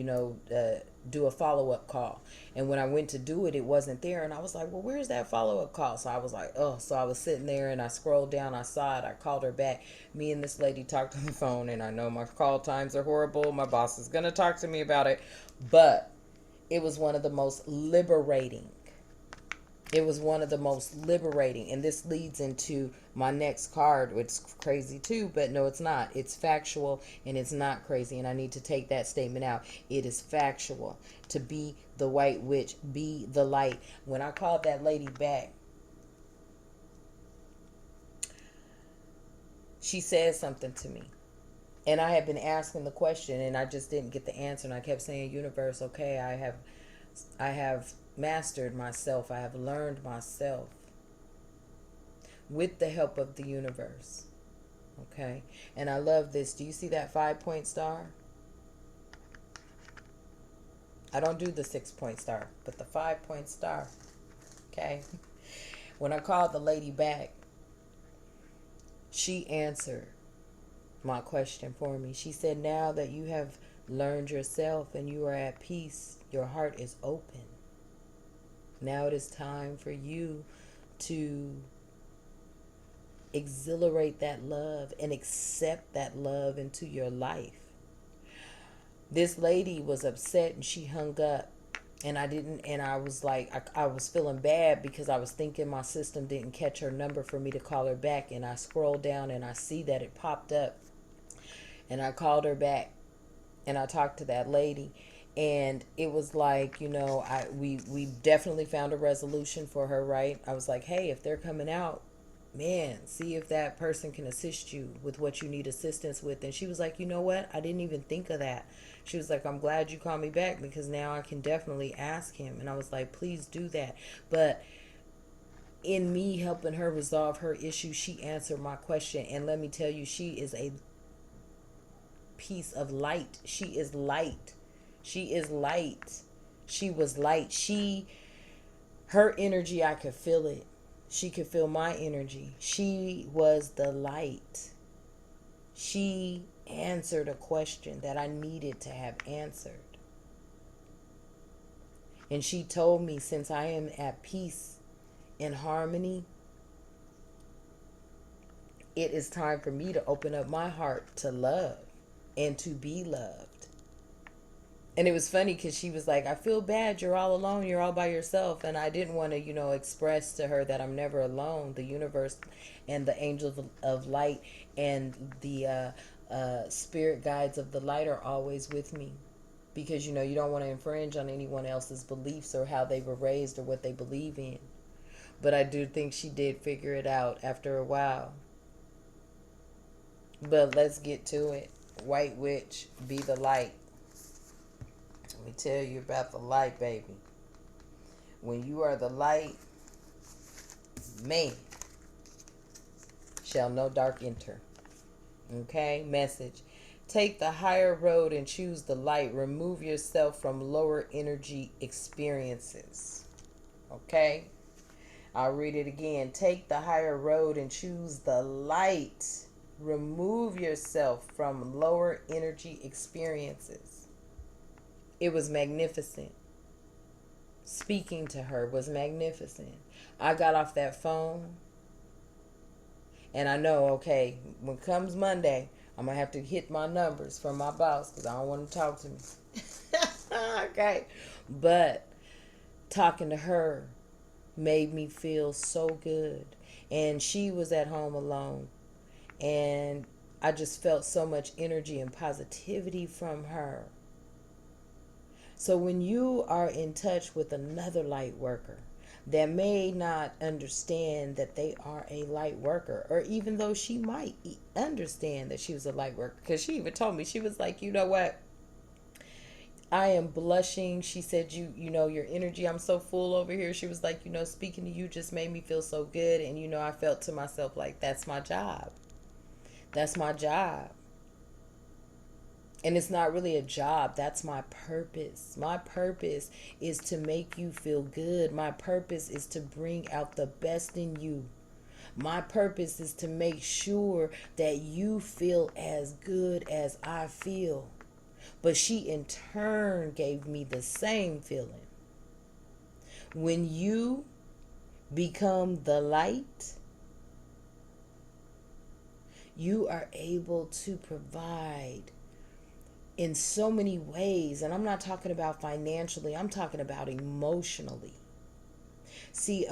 do a follow-up call. And when I went to do it, it wasn't there, and I was like, well, where's that follow-up call? So I was like, oh. So I was sitting there and I scrolled down, I saw it, I called her back. Me and this lady talked on the phone, and I know my call times are horrible. My boss is gonna talk to me about it, but it was one of the most liberating It was one of the most liberating. And this leads into my next card. It's crazy too, but no, it's not. It's factual and it's not crazy. And I need to take that statement out. It is factual. To be the white witch, be the light. When I called that lady back, she said something to me. And I had been asking the question and I just didn't get the answer. And I kept saying, universe, okay, I have mastered myself. I have learned myself with the help of the universe. Okay. And I love this. Do you see that 5-point star? I don't do the 6-point star, but the 5-point star. Okay. When I called the lady back, she answered my question for me. She said, now that you have learned yourself and you are at peace, your heart is open. Now it is time for you to exhilarate that love and accept that love into your life. This lady was upset and she hung up. And I was like, I was feeling bad because I was thinking my system didn't catch her number for me to call her back. And I scrolled down and I see that it popped up. And I called her back and I talked to that lady. And it was like, we definitely found a resolution for her, right? I was like, hey, if they're coming out, man, see if that person can assist you with what you need assistance with. And she was like, you know what? I didn't even think of that. She was like, I'm glad you called me back because now I can definitely ask him. And I was like, please do that. But in me helping her resolve her issue, she answered my question. And let me tell you, she is a piece of light. She is light. She is light. She was light. Her energy, I could feel it. She could feel my energy. She was the light. She answered a question that I needed to have answered. And she told me, since I am at peace and harmony, it is time for me to open up my heart to love and to be loved. And it was funny because she was like, I feel bad. You're all alone. You're all by yourself. And I didn't want to, express to her that I'm never alone. The universe and the angels of light and the spirit guides of the light are always with me. Because, you don't want to infringe on anyone else's beliefs or how they were raised or what they believe in. But I do think she did figure it out after a while. But let's get to it. White witch, be the light. Let me tell you about the light, baby. When you are the light, man, shall no dark enter. Okay, message. Take the higher road and choose the light. Remove yourself from lower energy experiences. Okay, I'll read it again. Take the higher road and choose the light. Remove yourself from lower energy experiences. It was magnificent. Speaking to her was magnificent. I got off that phone and I know, okay, when comes Monday, I'm going to have to hit my numbers from my boss because I don't want him to talk to me. Okay. But talking to her made me feel so good. And she was at home alone. And I just felt so much energy and positivity from her. So when you are in touch with another light worker that may not understand that they are a light worker, or even though she might understand that she was a light worker, because she even told me, she was like, you know what? I am blushing. She said, your energy, I'm so full over here. She was like, speaking to you just made me feel so good. And, I felt to myself like, that's my job. That's my job. And it's not really a job. That's my purpose. My purpose is to make you feel good. My purpose is to bring out the best in you. My purpose is to make sure that you feel as good as I feel. But she in turn gave me the same feeling. When you become the light, you are able to provide in so many ways. And I'm not talking about financially, I'm talking about emotionally. See,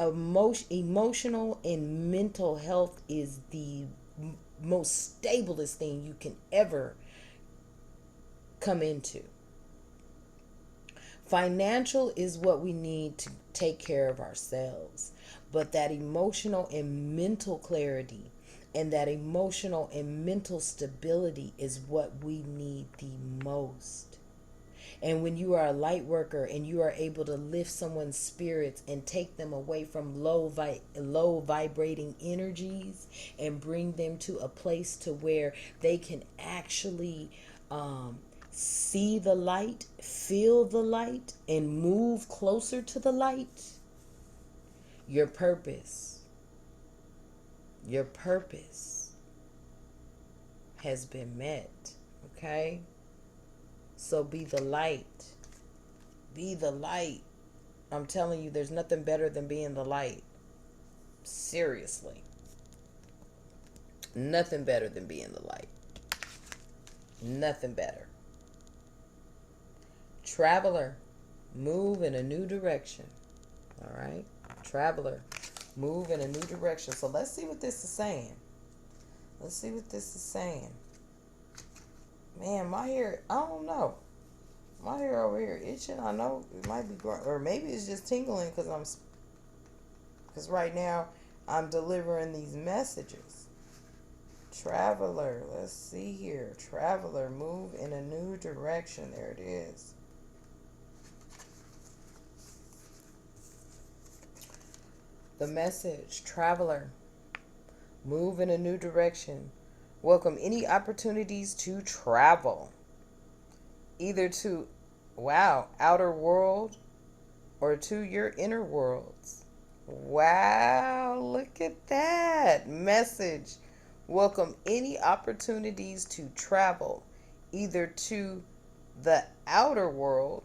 emotional and mental health is the most stablest thing you can ever come into. Financial is what we need to take care of ourselves, but that emotional and mental clarity and that emotional and mental stability is what we need the most. And when you are a light worker and you are able to lift someone's spirits and take them away from low vibrating energies and bring them to a place to where they can actually see the light, feel the light, and move closer to the light, your purpose has been met. Okay? So be the light. Be the light. I'm telling you, there's nothing better than being the light. Seriously. Nothing better than being the light. Nothing better. Traveler, move in a new direction. All right? Traveler, move in a new direction. So let's see what this is saying. Let's see what this is saying. Man, my hair, I don't know. My hair over here itching. I know it might be growing, or maybe it's just tingling because right now I'm delivering these messages. Traveler, let's see here. Traveler, move in a new direction. There it is. The message, traveler, move in a new direction. Welcome any opportunities to travel, either to, outer world or to your inner worlds. Wow, look at that message. Welcome any opportunities to travel, either to the outer world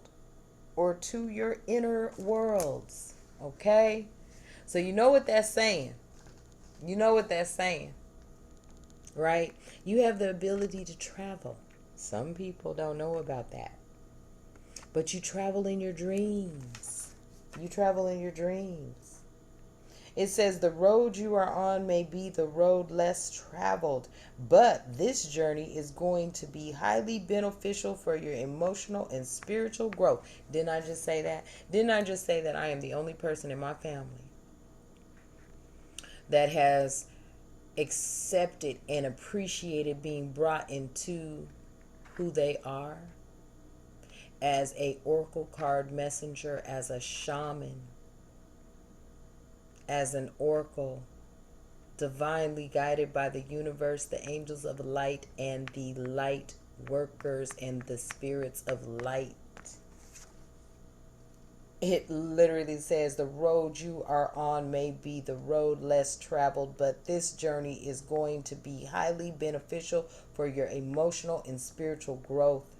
or to your inner worlds. Okay? So you know what that's saying. You know what that's saying, right? You have the ability to travel. Some people don't know about that. But you travel in your dreams. You travel in your dreams. It says the road you are on may be the road less traveled, but this journey is going to be highly beneficial for your emotional and spiritual growth. Didn't I just say that? Didn't I just say that I am the only person in my family that has accepted and appreciated being brought into who they are as a oracle card messenger, as a shaman, as an oracle, divinely guided by the universe, the angels of light, and the light workers and the spirits of light. It literally says the road you are on may be the road less traveled, but this journey is going to be highly beneficial for your emotional and spiritual growth.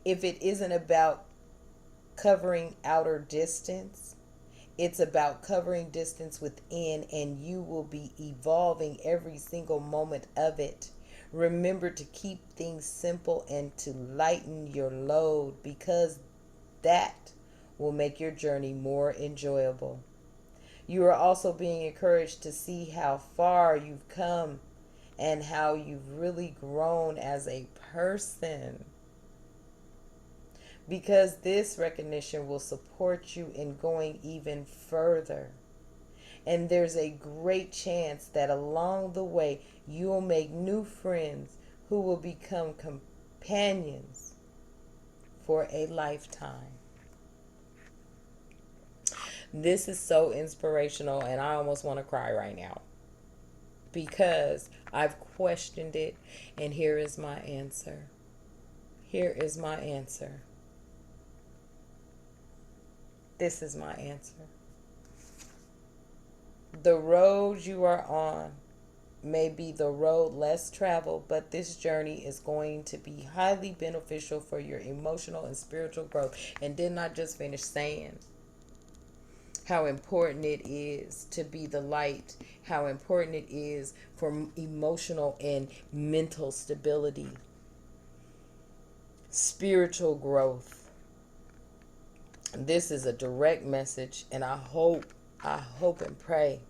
If it isn't about covering outer distance, it's about covering distance within, and you will be evolving every single moment of it. Remember to keep things simple and to lighten your load, because that will make your journey more enjoyable. You are also being encouraged to see how far you've come and how you've really grown as a person, because this recognition will support you in going even further. And there's a great chance that along the way you'll make new friends who will become companions for a lifetime. This is so inspirational, and I almost want to cry right now because I've questioned it, and here is my answer. Here is my answer. This is my answer. The road you are on may be the road less traveled, but this journey is going to be highly beneficial for your emotional and spiritual growth. And didn't I just finish saying how important it is to be the light, how important it is for emotional and mental stability, spiritual growth? This is a direct message, and I hope I hope and pray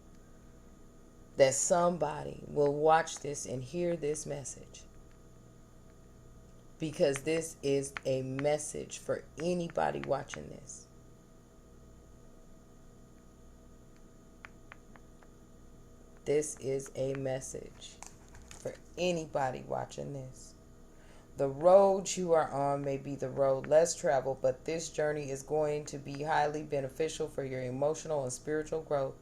that somebody will watch this and hear this message, because this is a message for anybody watching this. This is a message for anybody watching this. The road you are on may be the road less traveled, but this journey is going to be highly beneficial for your emotional and spiritual growth.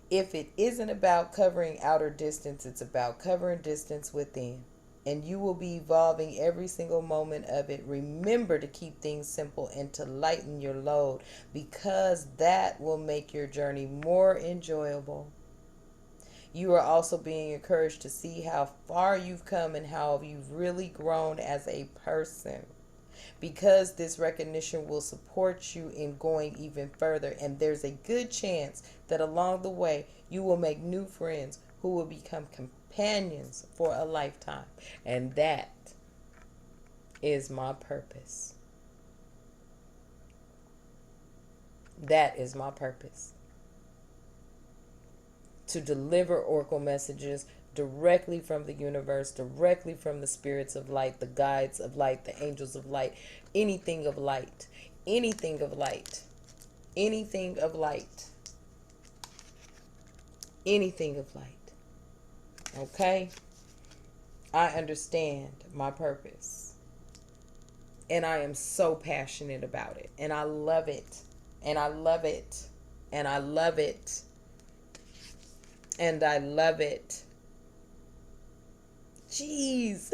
If it isn't about covering outer distance, it's about covering distance within. And you will be evolving every single moment of it. Remember to keep things simple and to lighten your load, because that will make your journey more enjoyable. You are also being encouraged to see how far you've come and how you've really grown as a person, because this recognition will support you in going even further. And there's a good chance that along the way you will make new friends who will become companions for a lifetime. And that is my purpose. That is my purpose. To deliver oracle messages directly from the universe, directly from the spirits of light, the guides of light, the angels of light, anything of light, anything of light, anything of light, anything of light. Okay? I understand my purpose. And I am so passionate about it. And I love it. And I love it. And I love it. And I love it. Jeez.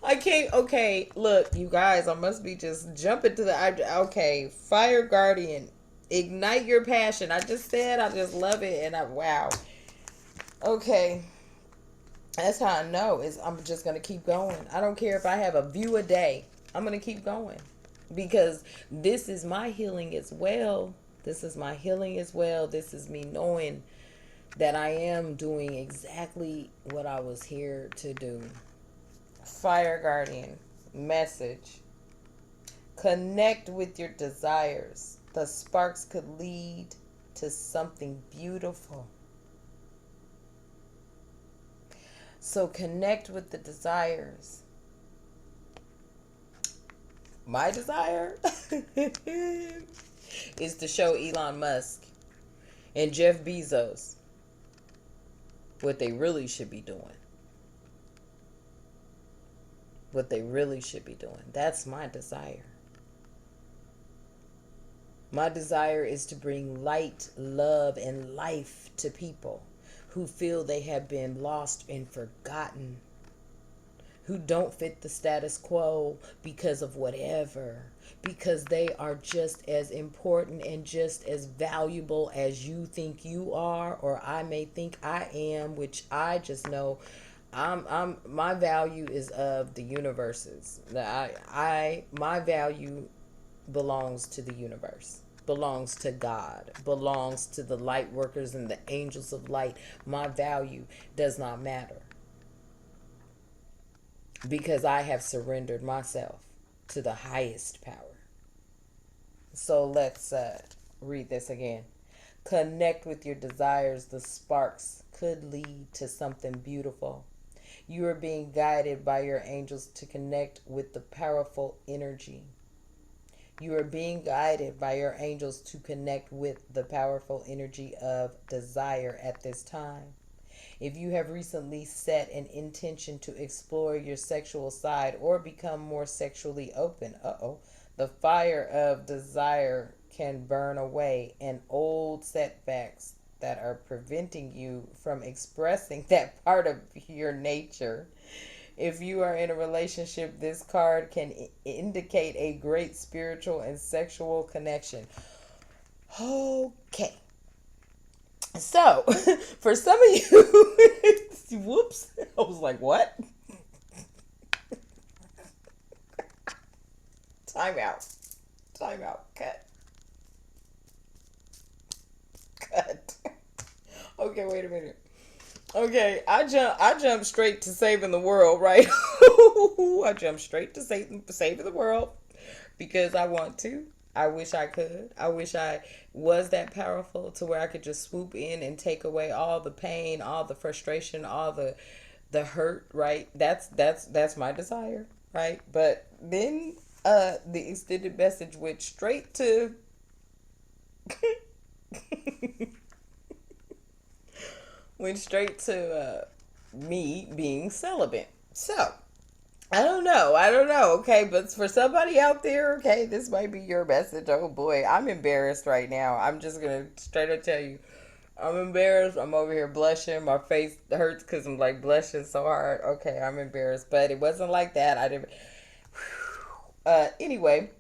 I can't. Okay, look, you guys, I must be just jumping to the. Okay, Fire Guardian. Ignite your passion. I just said I just love it. And wow. Okay. That's how I know is I'm just going to keep going. I don't care if I have a view a day. I'm going to keep going. Because this is my healing as well. This is my healing as well. This is me knowing that I am doing exactly what I was here to do. Fire Guardian message. Connect with your desires. The sparks could lead to something beautiful. So connect with the desires. My desire is to show Elon Musk and Jeff Bezos what they really should be doing. What they really should be doing. That's my desire. My desire is to bring light, love, and life to people who feel they have been lost and forgotten, who don't fit the status quo because of whatever, because they are just as important and just as valuable as you think you are, or I may think I am, which I just know my value is of the universes. My value belongs to the universe, belongs to God, belongs to the light workers and the angels of light. My value does not matter, because I have surrendered myself to the highest power. So let's read this again. Connect with your desires. The sparks could lead to something beautiful. You are being guided by your angels to connect with the powerful energy. You are being guided by your angels to connect with the powerful energy of desire at this time. If you have recently set an intention to explore your sexual side or become more sexually open, the fire of desire can burn away and old setbacks that are preventing you from expressing that part of your nature. If you are in a relationship, this card can indicate a great spiritual and sexual connection. Okay. So, for some of you, whoops, I was like, what? Time out. Cut. Okay, wait a minute. Okay, I jump straight to saving the world, right? I jump straight to saving the world because I want to. I wish I could. I wish I was that powerful to where I could just swoop in and take away all the pain, all the frustration, all the hurt, right? That's my desire, right? But then the extended message went straight to went straight to me being celibate. So, I don't know. I don't know. Okay, but for somebody out there, okay, this might be your message. Oh boy, I'm embarrassed right now. I'm just gonna straight up tell you, I'm embarrassed. I'm over here blushing. My face hurts because I'm like blushing so hard. Okay, I'm embarrassed, but it wasn't like that. I didn't. Anyway,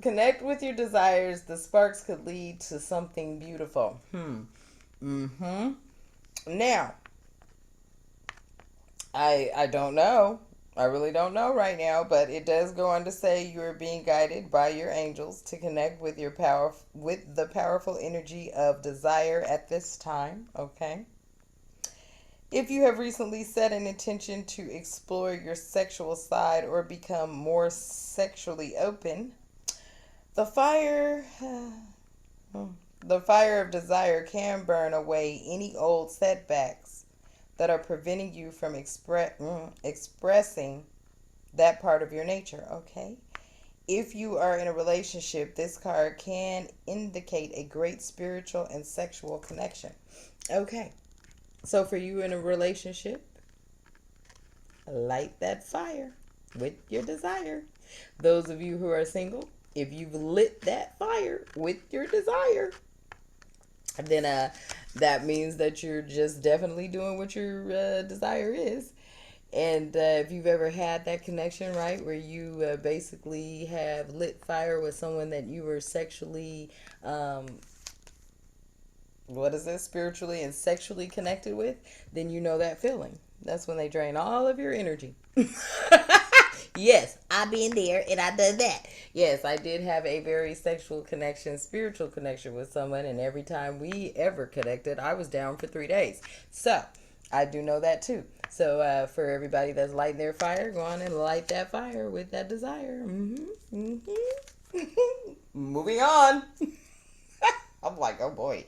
connect with your desires. The sparks could lead to something beautiful. Mm-hmm. Now, I don't know. I really don't know right now, but it does go on to say you are being guided by your angels to connect with your power with the powerful energy of desire at this time, okay? If you have recently set an intention to explore your sexual side or become more sexually open, the fire the fire of desire can burn away any old setbacks that are preventing you from expressing that part of your nature, okay? If you are in a relationship, this card can indicate a great spiritual and sexual connection. Okay, so for you in a relationship, light that fire with your desire. Those of you who are single, if you've lit that fire with your desire, then that means that you're just definitely doing what your desire is. And if you've ever had that connection, right, where you basically have lit fire with someone that you were sexually, what is this, spiritually and sexually connected with, then you know that feeling. That's when they drain all of your energy. Yes, I been there and I done that. Yes, I did have a very sexual connection, spiritual connection with someone, and every time we ever connected, I was down for 3 days. So I do know that too. So for everybody that's lighting their fire, go on and light that fire with that desire. Moving on. I'm like, oh boy.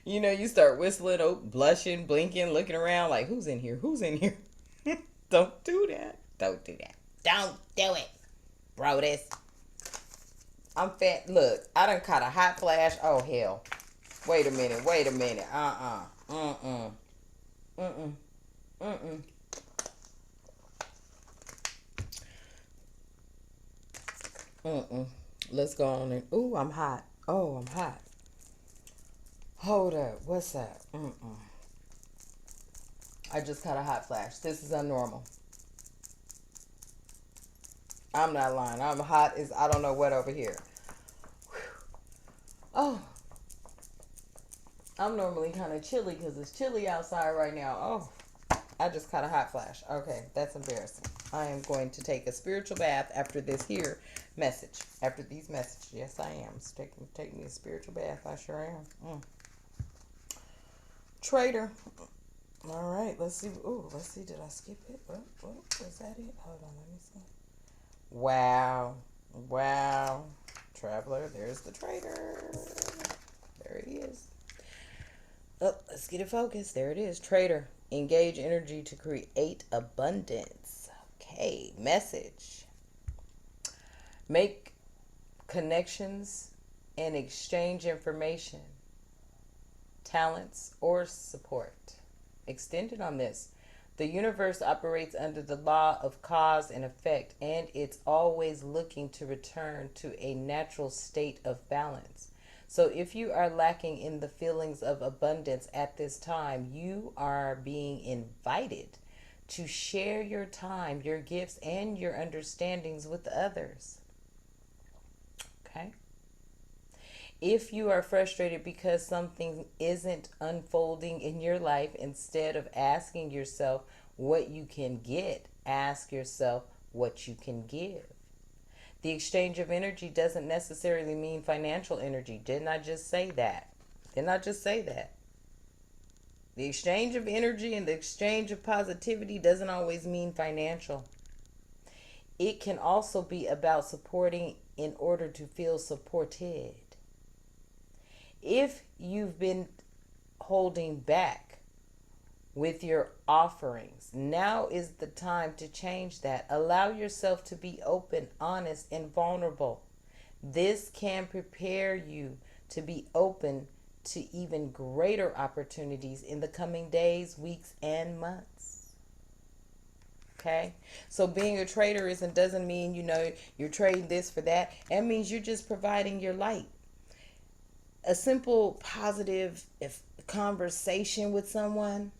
You know, you start whistling, oh, blushing, blinking, looking around like, who's in here? Who's in here? Don't do that. Don't do that. Don't do it, bro. This. I'm fat. Look, I done caught a hot flash. Oh, hell. Wait a minute. Wait a minute. Mm-mm. Mm-mm. Mm-mm. Mm-mm. Let's go on and... Ooh, I'm hot. Oh, I'm hot. Hold up. What's that? Mm-mm. I just caught a hot flash. This is unnormal. I'm not lying. I'm hot as I don't know what over here. Whew. Oh, I'm normally kind of chilly because it's chilly outside right now. Oh, I just caught a hot flash. Okay, that's embarrassing. I am going to take a spiritual bath after this here message. After these messages, yes, I am. So take me a spiritual bath. I sure am. Traitor. All right, let's see. Ooh, let's see. Did I skip it? What was that it? Hold on, let me see. Wow. Wow. Traveler, there's the traitor. There he is. Oh, let's get it focused. There it is. Traitor. Engage energy to create abundance. Okay. Message. Make connections and exchange information, talents, or support. Extended on this. The universe operates under the law of cause and effect, and it's always looking to return to a natural state of balance. So, if you are lacking in the feelings of abundance at this time, you are being invited to share your time, your gifts, and your understandings with others. Okay? If you are frustrated because something isn't unfolding in your life, instead of asking yourself what you can get, ask yourself what you can give. The exchange of energy doesn't necessarily mean financial energy. Didn't I just say that? Didn't I just say that? The exchange of energy and the exchange of positivity doesn't always mean financial. It can also be about supporting in order to feel supported. If you've been holding back with your offerings, now is the time to change that. Allow yourself to be open, honest, and vulnerable. This can prepare you to be open to even greater opportunities in the coming days, weeks, and months. Okay, so being a trader doesn't mean you're trading this for that. It means you're just providing your light. A simple positive conversation with someone,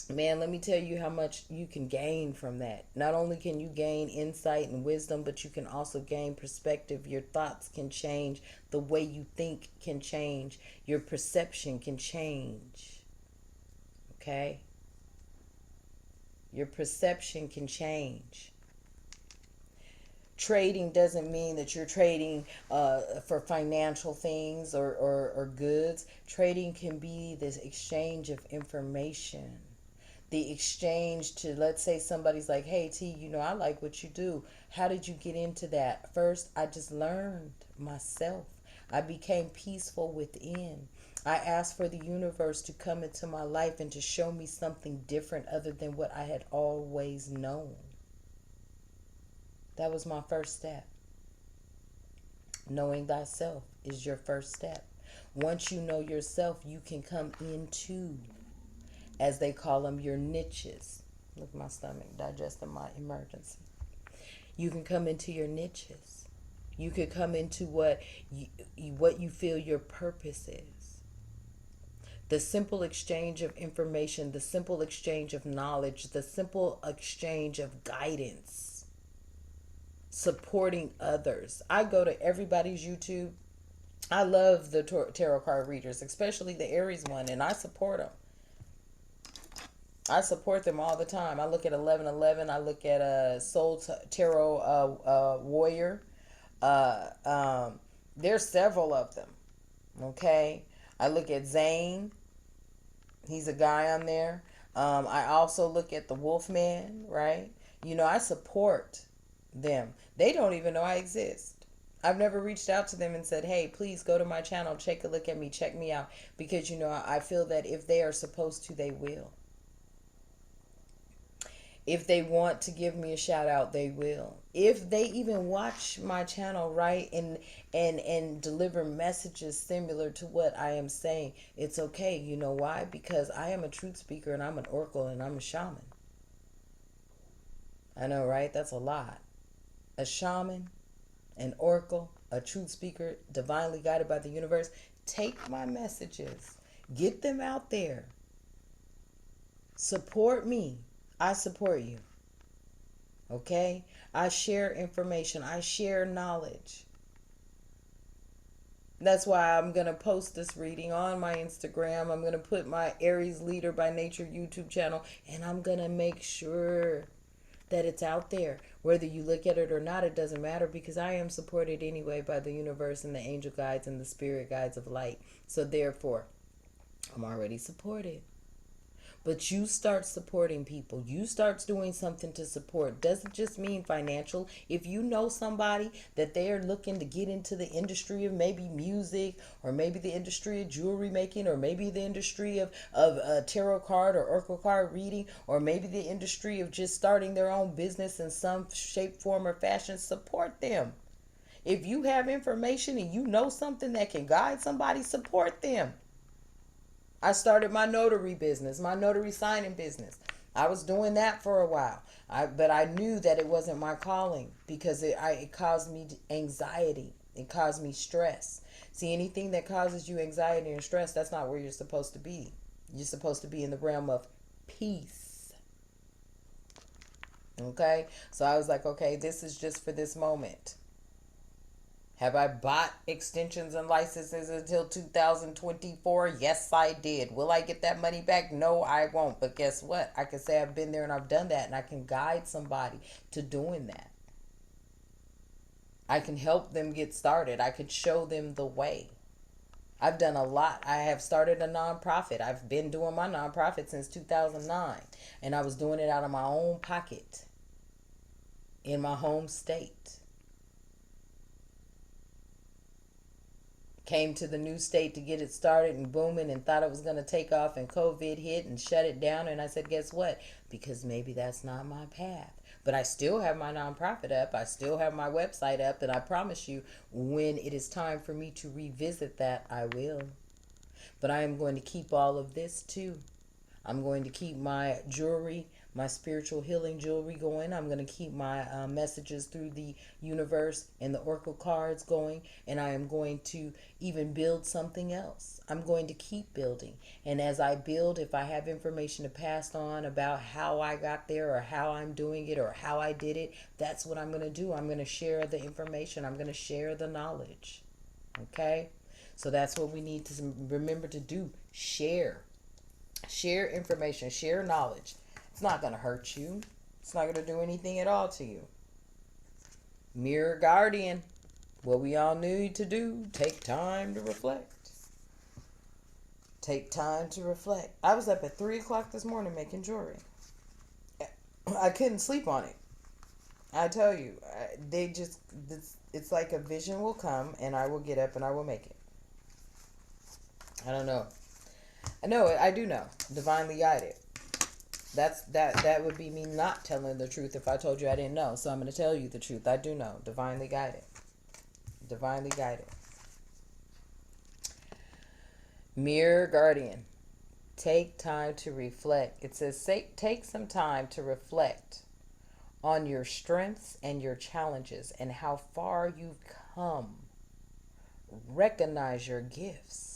man, let me tell you how much you can gain from that. Not only can you gain insight and wisdom, but you can also gain perspective. Your thoughts can change. The way you think can change. Your perception can change. Okay? Your perception can change. Trading doesn't mean that you're trading for financial things or goods. Trading can be this exchange of information. The exchange to, let's say somebody's like, hey T, I like what you do. How did you get into that? First, I just learned myself. I became peaceful within. I asked for the universe to come into my life and to show me something different other than what I had always known. That was my first step. Knowing thyself is your first step. Once you know yourself, you can come into, as they call them, your niches. Look, my stomach digesting my emergency. You can come into your niches. You could come into what you feel your purpose is. The simple exchange of information, the simple exchange of knowledge, the simple exchange of guidance, supporting others. I go to everybody's YouTube. I love the tarot card readers, especially the Aries one, and I support them. I support them all the time. I look at 1111. I look at Soul Tarot Warrior. There's several of them. Okay. I look at Zane. He's a guy on there. I also look at the Wolfman, right? I support them. They don't even know I exist. I've never reached out to them and said, hey, please go to my channel, take a look at me, check me out. Because, I feel that if they are supposed to, they will. If they want to give me a shout out, they will. If they even watch my channel, right, and deliver messages similar to what I am saying, it's okay. You know why? Because I am a truth speaker and I'm an oracle and I'm a shaman. I know, right? That's a lot. A shaman, an oracle, a truth speaker, divinely guided by the universe. Take my messages. Get them out there. Support me. I support you. Okay? I share information. I share knowledge. That's why I'm going to post this reading on my Instagram. I'm going to put my Aries Leader by Nature YouTube channel, and I'm going to make sure that it's out there. Whether you look at it or not, it doesn't matter, because I am supported anyway by the universe and the angel guides and the spirit guides of light. So therefore, I'm already supported. But you start supporting people. You start doing something to support. Doesn't just mean financial. If you know somebody that they are looking to get into the industry of maybe music, or maybe the industry of jewelry making, or maybe the industry of tarot card or oracle card reading, or maybe the industry of just starting their own business in some shape, form, or fashion, support them. If you have information and you know something that can guide somebody, support them. I started my notary business, my notary signing business. I was doing that for a while, but I knew that it wasn't my calling, because it caused me anxiety. It caused me stress. See, anything that causes you anxiety and stress, that's not where you're supposed to be. You're supposed to be in the realm of peace. Okay? So I was like, okay, this is just for this moment. Have I bought extensions and licenses until 2024? Yes, I did. Will I get that money back? No, I won't. But guess what? I can say I've been there and I've done that, and I can guide somebody to doing that. I can help them get started. I could show them the way. I've done a lot. I have started a nonprofit. I've been doing my nonprofit since 2009, and I was doing it out of my own pocket in my home state. Came to the new state to get it started and booming and thought it was going to take off, and COVID hit and shut it down. And I said, guess what? Because maybe that's not my path. But I still have my nonprofit up. I still have my website up. And I promise you, when it is time for me to revisit that, I will. But I am going to keep all of this too. I'm going to keep my jewelry, my spiritual healing jewelry going. I'm going to keep my messages through the universe and the oracle cards going. And I am going to even build something else. I'm going to keep building. And as I build, if I have information to pass on about how I got there or how I'm doing it or how I did it, that's what I'm going to do. I'm going to share the information. I'm going to share the knowledge. Okay? So that's what we need to remember to do. Share. Share information, share knowledge. It's not going to hurt you. It's not going to do anything at all to you. Mirror guardian. What we all need to do, take time to reflect. Take time to reflect. I was up at 3 o'clock this morning making jewelry. I couldn't sleep on it. I tell you, it's like a vision will come and I will get up and I will make it. I don't know. I know it. I do know. Divinely guided. That would be me not telling the truth if I told you I didn't know. So I'm going to tell you the truth. I do know. Divinely guided. Divinely guided. Mirror guardian. Take time to reflect. It says take some time to reflect on your strengths and your challenges and how far you've come. Recognize your gifts.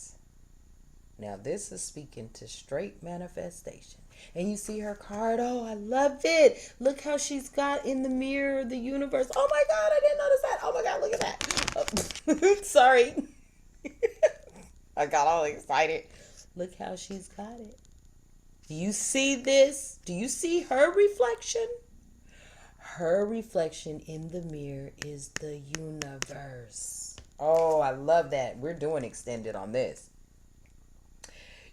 Now, this is speaking to straight manifestation. And you see her card. Oh, I love it. Look how she's got in the mirror the universe. Oh, my God, I didn't notice that. Oh, my God, look at that. Oh, sorry. I got all excited. Look how she's got it. Do you see this? Do you see her reflection? Her reflection in the mirror is the universe. Oh, I love that. We're doing extended on this.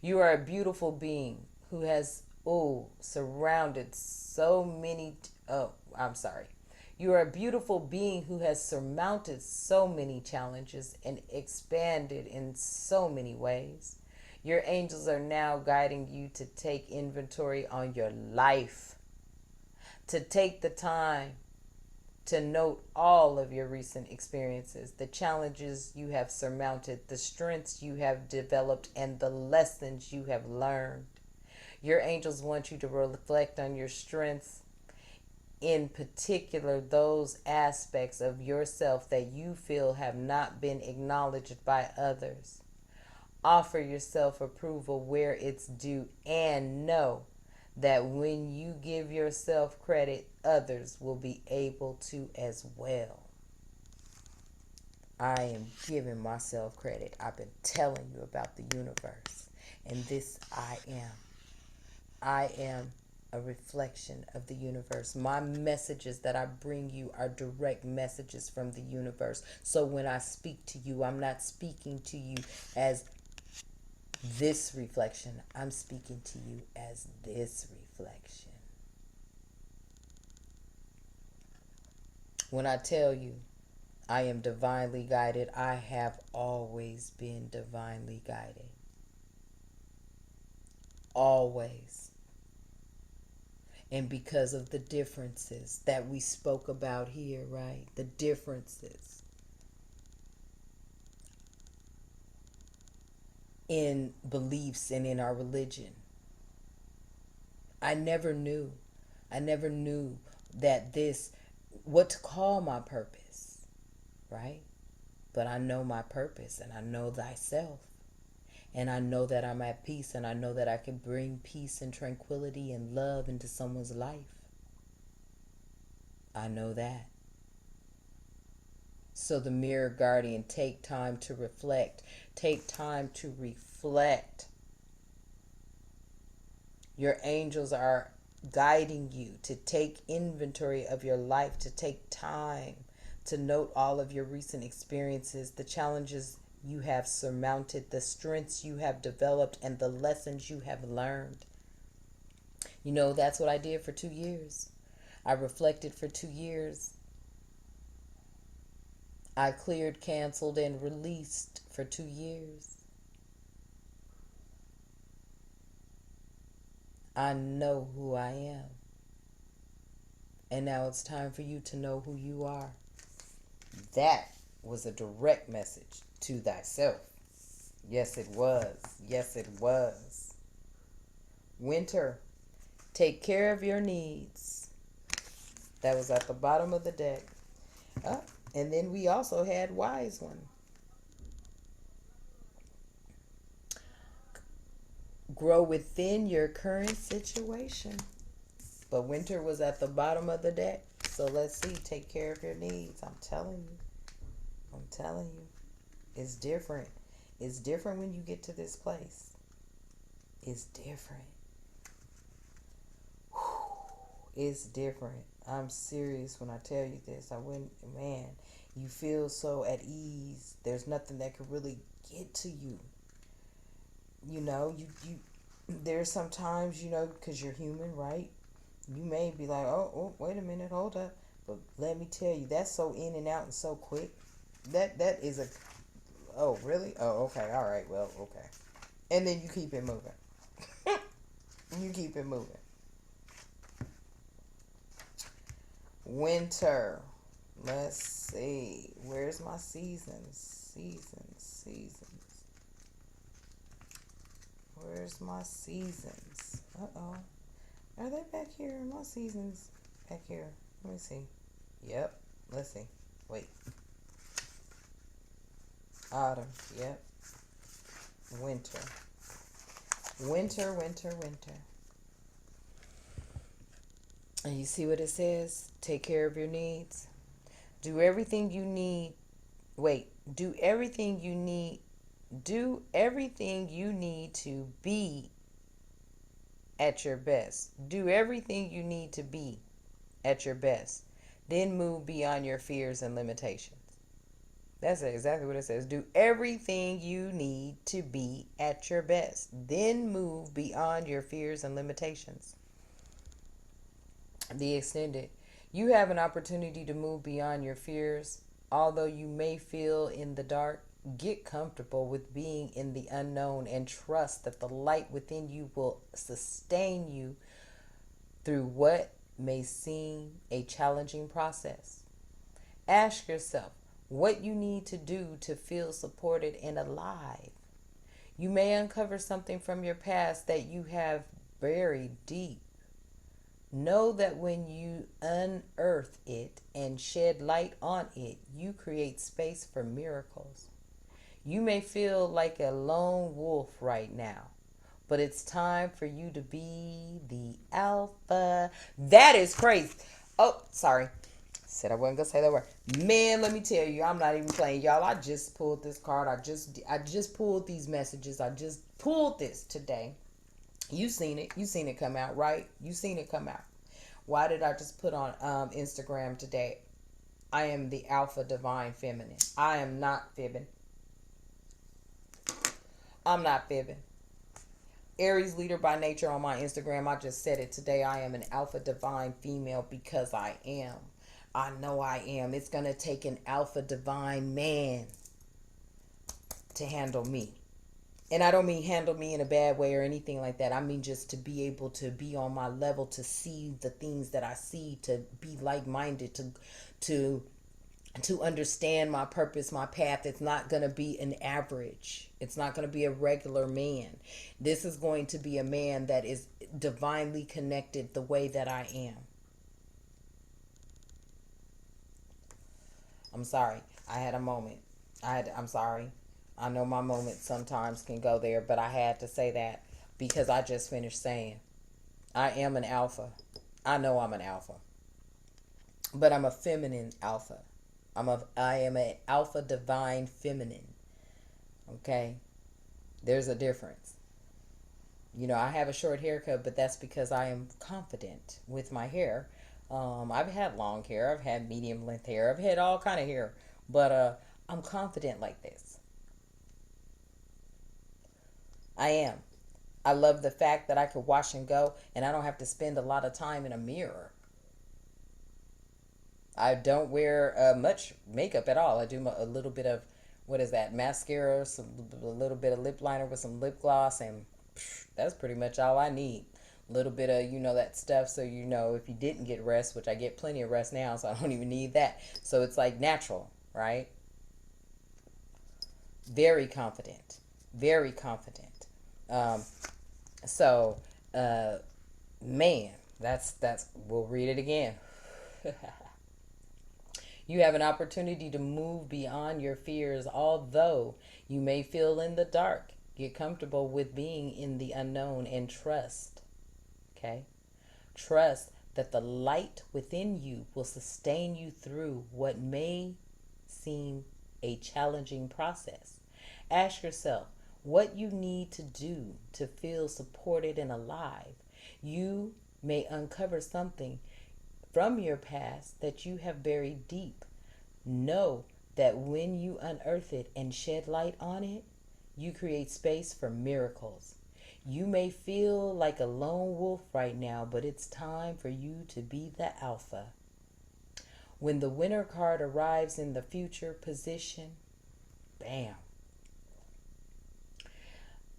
You are a beautiful being who has, surrounded so many, You are a beautiful being who has surmounted so many challenges and expanded in so many ways. Your angels are now guiding you to take inventory on your life, to take the time to note all of your recent experiences, the challenges you have surmounted, the strengths you have developed, and the lessons you have learned. Your angels want you to reflect on your strengths, in particular those aspects of yourself that you feel have not been acknowledged by others. Offer yourself approval where it's due and know that when you give yourself credit, others will be able to as well. I am giving myself credit. I've been telling you about the universe. And this I am. I am a reflection of the universe. My messages that I bring you are direct messages from the universe. So when I speak to you, I'm not speaking to you as this reflection. I'm speaking to you as this reflection. When I tell you I am divinely guided, I have always been divinely guided. Always. And because of the differences that we spoke about here, right? The differences in beliefs and in our religion. I never knew that what to call my purpose, right? But I know my purpose and I know thyself. And I know that I'm at peace and I know that I can bring peace and tranquility and love into someone's life. I know that. So the mirror guardian, take time to reflect. Take time to reflect. Your angels are guiding you to take inventory of your life, to take time to note all of your recent experiences, the challenges you have surmounted, the strengths you have developed, and the lessons you have learned. You know, that's what I did for 2 years. I reflected for 2 years. I cleared, canceled, and released for 2 years. I know who I am. And now it's time for you to know who you are. That was a direct message to thyself. Yes, it was. Yes, it was. Winter, take care of your needs. That was at the bottom of the deck. Oh, and then we also had Wise One. Grow within your current situation. But winter was at the bottom of the deck. So let's see. Take care of your needs. I'm telling you. I'm telling you. It's different. It's different when you get to this place. It's different. It's different. I'm serious when I tell you this. Man, you feel so at ease. There's nothing that could really get to you. You know, there's sometimes, because you're human, right? You may be like, oh, wait a minute, hold up. But let me tell you, that's so in and out and so quick. That is a, oh, really? Oh, okay, all right, well, okay. And then you keep it moving. You keep it moving. Winter. Let's see. Where's my seasons? Seasons. Where's my seasons? Uh-oh. Are they back here? My seasons back here. Let me see. Yep. Let's see. Wait. Autumn. Yep. Winter. Winter. And you see what it says? Take care of your needs. Do everything you need. Wait. Do everything you need. Do everything you need to be at your best. Do everything you need to be at your best. Then move beyond your fears and limitations. That's exactly what it says. Do everything you need to be at your best. Then move beyond your fears and limitations. The extended. You have an opportunity to move beyond your fears. Although you may feel in the dark, get comfortable with being in the unknown and trust that the light within you will sustain you through what may seem a challenging process. Ask yourself what you need to do to feel supported and alive. You may uncover something from your past that you have buried deep. Know that when you unearth it and shed light on it, you create space for miracles. You may feel like a lone wolf right now, but it's time for you to be the alpha. That is crazy. Oh, sorry. Said I wasn't gonna say that word. Man, let me tell you, I'm not even playing, y'all. I just pulled this card. I just pulled these messages. I just pulled this today. You seen it. You seen it come out, right? You seen it come out. Why did I just put on Instagram today? I am the alpha divine feminine. I am not fibbing. I'm not fibbing. Aries leader by nature on my Instagram. I just said it today. I am an alpha divine female because I am. I know I am. It's going to take an alpha divine man to handle me. And I don't mean handle me in a bad way or anything like that. I mean just to be able to be on my level, to see the things that I see, to be like-minded, to understand my purpose, my path. It's not going to be an average. It's not going to be a regular man. This is going to be a man that is divinely connected the way that I am. I'm sorry. I had a moment. I'm sorry. I know my moments sometimes can go there, but I had to say that because I just finished saying I am an alpha. I know I'm an alpha. But I'm a feminine alpha. I am an alpha divine feminine. Okay? There's a difference. I have a short haircut, but that's because I am confident with my hair. I've had long hair, I've had medium length hair, I've had all kind of hair, but I'm confident like this. I am. I love the fact that I could wash and go, and I don't have to spend a lot of time in a mirror. I don't wear much makeup at all. I do a little bit of, what is that, mascara, a little bit of lip liner with some lip gloss, and that's pretty much all I need. A little bit of, that stuff, so if you didn't get rest, which I get plenty of rest now, so I don't even need that. So it's like natural, right? Very confident. Very confident. Um, so, uh, man, we'll read it again. You have an opportunity to move beyond your fears, although you may feel in the dark. Get comfortable with being in the unknown and trust. Okay? Trust that the light within you will sustain you through what may seem a challenging process. Ask yourself what you need to do to feel supported and alive. You may uncover something from your past that you have buried deep. Know that when you unearth it and shed light on it, you create space for miracles. You may feel like a lone wolf right now, but it's time for you to be the alpha. When the winner card arrives in the future position, bam,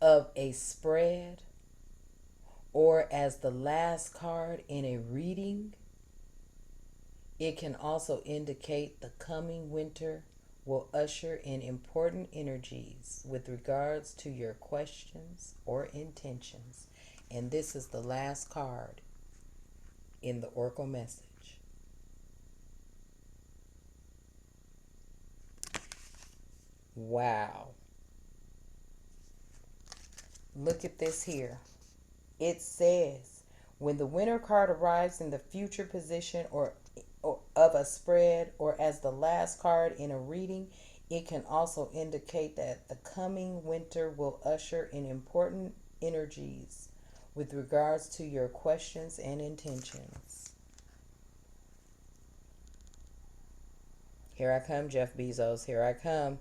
of a spread, or as the last card in a reading, it can also indicate the coming winter will usher in important energies with regards to your questions or intentions. And this is the last card in the Oracle message. Wow. Look at this here. It says, when the winner card arrives in the future position or of a spread or as the last card in a reading, it can also indicate that the coming winter will usher in important energies with regards to your questions and intentions. Here I come, Jeff Bezos. Here I come,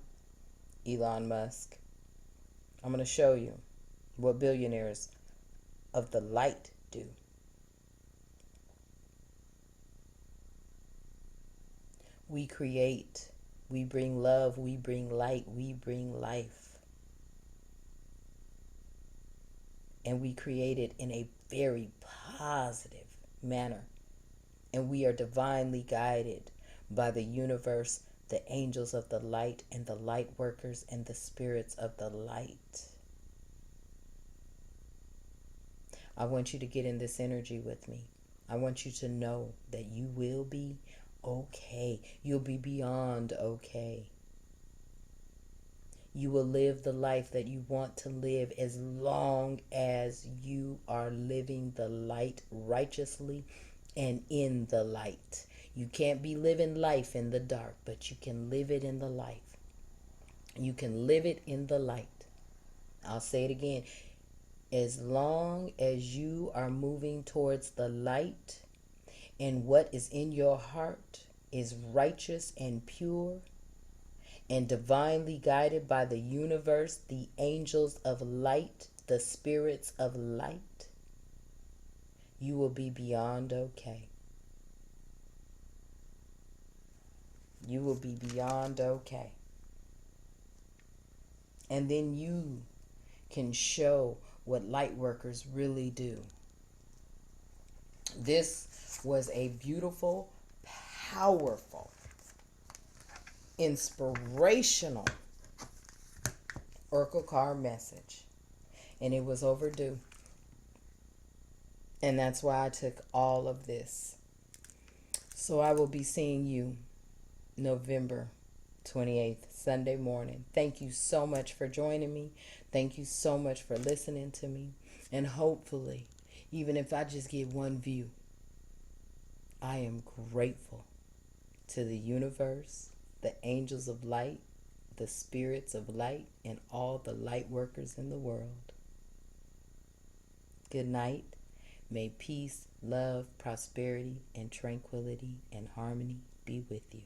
Elon Musk. I'm going to show you what billionaires of the light do. We create, we bring love, we bring light, we bring life. And we create it in a very positive manner. And we are divinely guided by the universe, the angels of the light, and the light workers, and the spirits of the light. I want you to get in this energy with me. I want you to know that you will be okay. You'll be beyond okay. You will live the life that you want to live as long as you are living the light righteously and in the light. You can't be living life in the dark, but you can live it in the light. You can live it in the light. I'll say it again. As long as you are moving towards the light and what is in your heart is righteous and pure and divinely guided by the universe, the angels of light, the spirits of light, you will be beyond okay. You will be beyond okay. And then you can show what light workers really do. This was a beautiful, powerful, inspirational Oracle card message. And it was overdue. And that's why I took all of this. So I will be seeing you November 28th, Sunday morning. Thank you so much for joining me. Thank you so much for listening to me. And hopefully, even if I just get one view, I am grateful to the universe, the angels of light, the spirits of light, and all the light workers in the world. Good night. May peace, love, prosperity, and tranquility and harmony be with you.